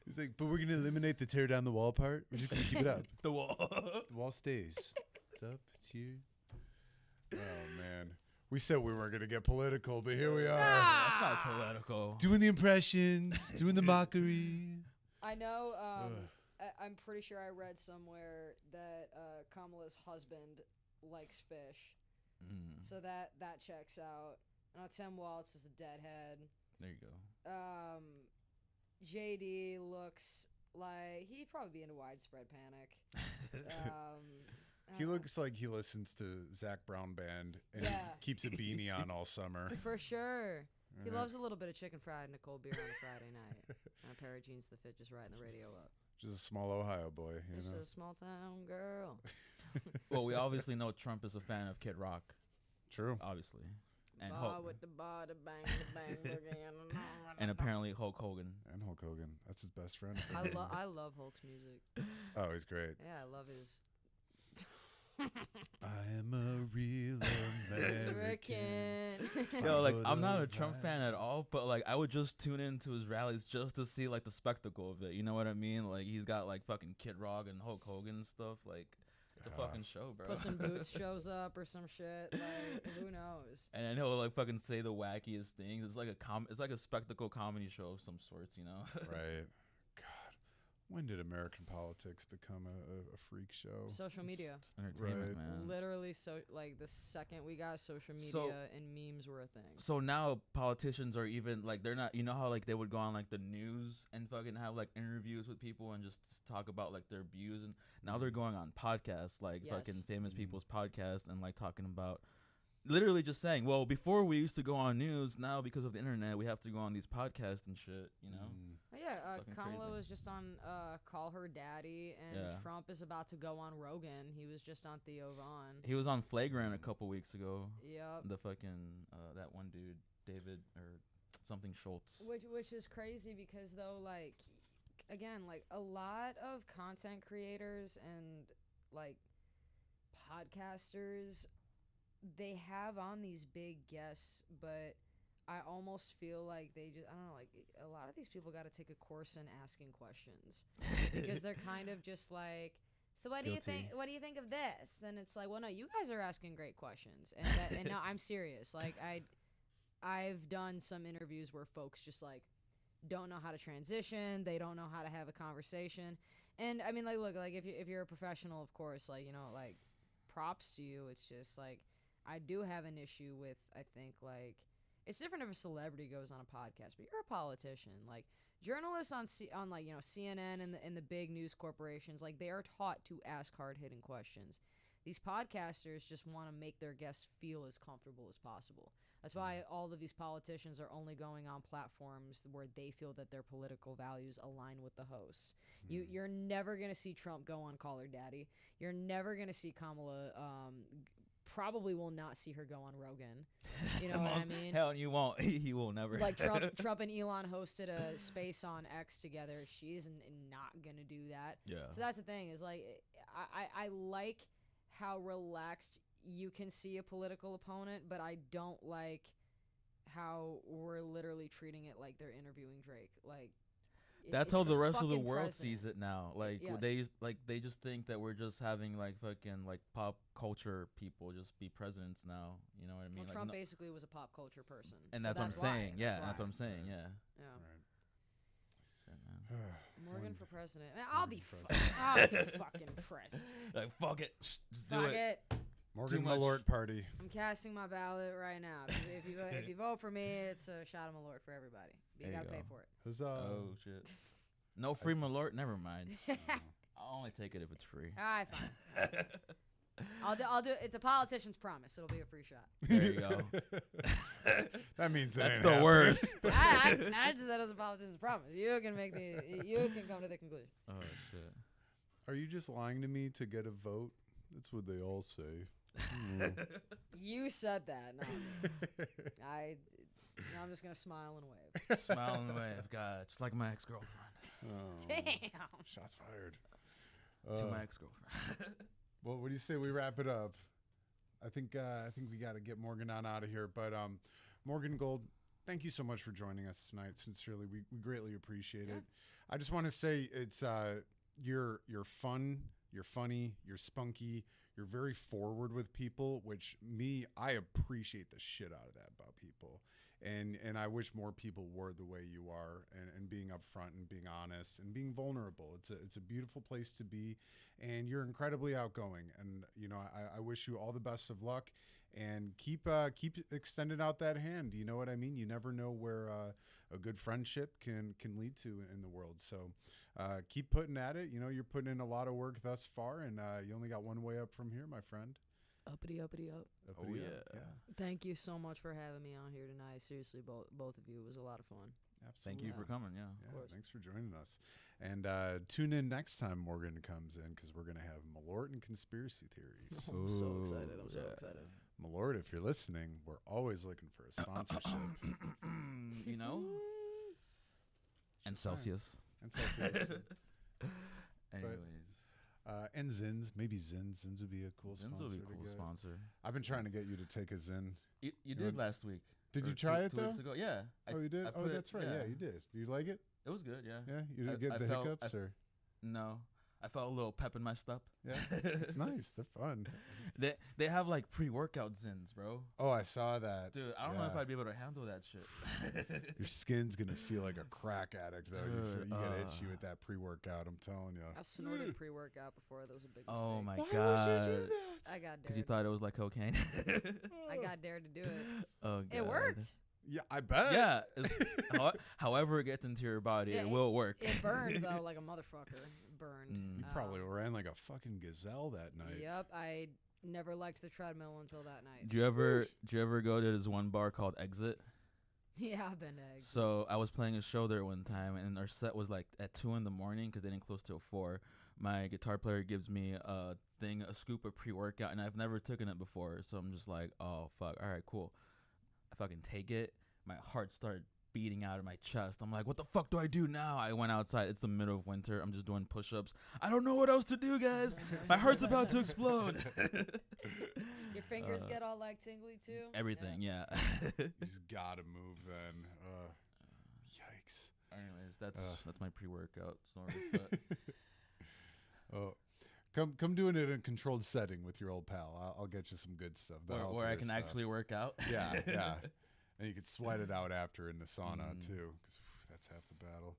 He's like, but we're gonna eliminate the tear down the wall part. We're just gonna keep it up. The Wall. The wall stays. It's up. It's here. Oh man, we said we weren't gonna get political, but here we are, That's not political. doing the impressions, doing the mockery. I know. Ugh. I'm pretty sure I read somewhere that Kamala's husband likes fish, Mm. so that checks out. Tim Waltz is a deadhead. There you go. JD looks like he'd probably be into Widespread Panic. He looks like he listens to Zach Brown Band and Yeah. keeps a beanie on all summer. For sure. He Right. loves a little bit of chicken fried and a cold beer on a Friday night. And a pair of jeans that fit just right and the radio up. Just a small Ohio boy, you Just know. a small town girl. Well, we obviously know Trump is a fan of Kid Rock, True. obviously, and Bar Hulk, with the bar, the bang, the bang, boogie, and apparently Hulk Hogan. And Hulk Hogan. That's his best friend. I love Hulk's music. Oh, he's great. Yeah, I love his I am a real American. American. Yo, like For I'm not the a Trump right. fan at all, but like I would just tune into his rallies just to see like the spectacle of it. You know what I mean? Like he's got like fucking Kid Rock and Hulk Hogan and stuff. Like it's a Yeah. fucking show, bro. Puss in Boots shows up or some shit. Like, who knows? And then he'll like fucking say the wackiest things. It's like it's like a spectacle comedy show of some sorts, you know? Right. God, when did American politics become a freak show? Social media. It's entertainment, Right. man. Literally, so like the second we got social media So- and memes were a thing. So now politicians are even like they're not. You know how like they would go on like the news and fucking have like interviews with people and just talk about like their views, and now they're going on podcasts like Yes. fucking famous Mhm. people's podcasts and like talking about literally just saying, well, before we used to go on news, now because of the internet we have to go on these podcasts and shit. You know? Mm. But yeah, Fucking Kamala crazy. was just on Call Her Daddy, and Yeah. Trump is about to go on Rogan. He was just on Theo Vaughn. He was on Flagrant a couple weeks ago. Yep. The fucking that one dude, David or something Schultz. Which is crazy because though, like, again, like a lot of content creators and like podcasters, they have on these big guests, but I almost feel like they just, I don't know, like a lot of these people got to take a course in asking questions because they're kind of just like, so what do you Guilty. think? What do you think of this? And it's like, well, no, you guys are asking great questions, and and no, I'm serious. Like I've done some interviews where folks just like don't know how to transition, they don't know how to have a conversation, and I mean, like, look, like if you're a professional, of course, like, you know, like props to you. It's just like I do have an issue with, I think, like, it's different if a celebrity goes on a podcast, but you're a politician. Like journalists on like, you know, CNN and the big news corporations, like they are taught to ask hard hitting questions. These podcasters just want to make their guests feel as comfortable as possible. That's why all of these politicians are only going on platforms where they feel that their political values align with the hosts. You're never gonna see Trump go on Call Her Daddy. You're never gonna see Kamala. Probably will not see her go on Rogan. You know what I mean? Hell, you won't. He will never. Like Trump and Elon hosted a space on X together. She's not gonna do that. Yeah. So that's the thing is like I like how relaxed you can see a political opponent, but I don't like how we're literally treating it like they're interviewing Drake. Like That's it's how the rest of the fucking world president. sees it now. Like Yes. they just think that we're just having like fucking like pop culture people just be presidents now. You know what I mean? Well, Like, Trump no- basically was a pop culture person, and so that's what I'm why. saying. Yeah, that's why. what I'm saying. Yeah. Yeah. Right. Shit, man. Morgan One- for president. Man, I'll be Morgan for I'll be fucking pressed. Like fuck it, just do Fuck it. it. Morgan much. Malort party. I'm casting my ballot right now. If you vote for me, it's a shot of Malort for everybody. You There you gotta pay go. for it. Huzzah. Oh shit. No free Malort. Never mind. I'll only take it if it's free. All right, fine. I'll do. It's a politician's promise. It'll be a free shot. There you go. That means it That's ain't the happening. worst. I just said it was a politician's promise. You can come to the conclusion. Oh shit. Are you just lying to me to get a vote? That's what they all say. Hmm. You said that. Not me. I'm just gonna smile and wave. Smile and wave, God, just like my ex-girlfriend. Oh, Damn. shots fired. To Uh, my ex-girlfriend. well, what do you say we wrap it up? I think we got to get Morgan on out of here. But Morgan Gold, thank you so much for joining us tonight. Sincerely, we greatly appreciate it. I just want to say it's you're fun, you're funny, you're spunky, you're very forward with people, which I appreciate the shit out of that about people. And I wish more people were the way you are and being upfront and being honest and being vulnerable. It's a beautiful place to be, and you're incredibly outgoing. And, you know, I wish you all the best of luck. and keep extending out that hand. You know what I mean? You never know where a good friendship can lead to in the world. So keep putting at it. You know, you're putting in a lot of work thus far, and you only got one way up from here, my friend. Uppity, uppity, up. Uppity up, yeah. Thank you so much for having me on here tonight. Seriously, both of you. It was a lot of fun. Absolutely. Thank you for coming. Yeah. Yeah, thanks for joining us. And tune in next time Morgan comes in, because we're going to have Malort and conspiracy theories. I'm so excited. Ooh, I'm so yeah. excited. Malort, if you're listening, we're always looking for a sponsorship. You know? And Just saying. Celsius. And Celsius. Anyways. And Zins. Maybe Zins. Zins would be a cool Zins sponsor. will be to a cool get. sponsor. I've been trying to get you to take a Zin. You You did would- last week. Did or you try it, 2 though? weeks ago? Yeah. Oh, you did? I Oh, put it- that's right. Yeah, you did. Do you like it? It was good, yeah. Yeah? You didn't get I the felt- hiccups? Or No. I felt a little pep in my step. Yeah, it's nice. They're fun. They have like pre-workout Zins, bro. Oh, I saw that. Dude, I don't know if Yeah. I'd be able to handle that shit. Your skin's going to feel like a crack addict, though. Dude, You get itchy with that pre-workout, I'm telling you. I've snorted pre-workout before. That was a big mistake. Oh my Why god. would you do that? I got Because you dared. thought it was like cocaine. I got dared to do it. Oh, It God. worked. Yeah, I bet. Yeah. However it gets into your body, Yeah, it will work. It burned though, like a motherfucker. It burned. Mm. You probably ran like a fucking gazelle that night. Yep. I never liked the treadmill until that night. Do you ever go to this one bar called Exit? Yeah, I've been to eggs. So I was playing a show there one time, and our set was like at 2 in the morning because they didn't close till 4. My guitar player gives me a scoop of pre-workout, and I've never taken it before. So I'm just like, oh fuck, all right, cool. I fucking take it. My heart started beating out of my chest. I'm like, what the fuck do I do now? I went outside. It's the middle of winter. I'm just doing push-ups. I don't know what else to do, guys. My heart's about to explode. Your fingers get all like tingly too. Everything, yeah. You just gotta move then. Yikes. Anyways, that's my pre-workout story. But Oh, come doing it in a controlled setting with your old pal. I'll get you some good stuff. the where I healthier can stuff. actually work out. Yeah, yeah. And you can sweat it out after in the sauna Mm. too, because that's half the battle.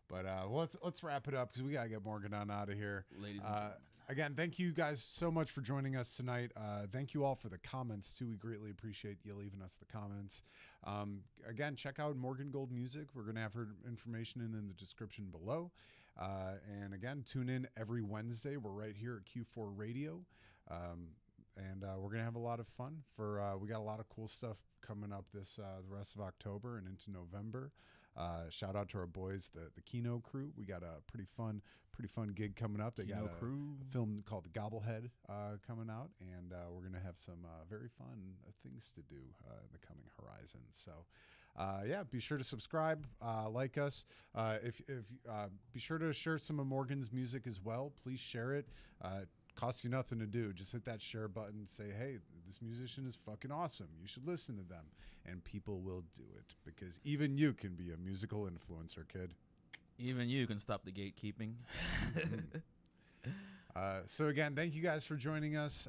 But well, let's wrap it up because we gotta get Morgan on out of here. Ladies and gentlemen. Again, thank you guys so much for joining us tonight. Thank you all for the comments too. We greatly appreciate you leaving us the comments. Again, check out Morgan Gold Music. We're gonna have her information in the description below. And again, tune in every Wednesday. We're right here at Q4 Radio. And we're gonna have a lot of fun. We got a lot of cool stuff coming up the rest of October and into November. Shout out to our boys, the Kino crew. We got a pretty fun gig coming up. They Kino got a crew. film called The Gobblehead coming out, and we're gonna have some very fun things to do in the coming horizon. So. Yeah, be sure to subscribe, like us. If be sure to share some of Morgan's music as well. Please share it. Costs you nothing to do. Just hit that share button. Say, hey, this musician is fucking awesome. You should listen to them, and people will do it because even you can be a musical influencer, kid. Even you can stop the gatekeeping. So again, thank you guys for joining us.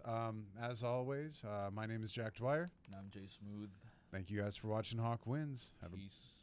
As always, my name is Jack Dwyer. And I'm Jay Smooth. Thank you guys for watching Hawk Wins. Have a Peace.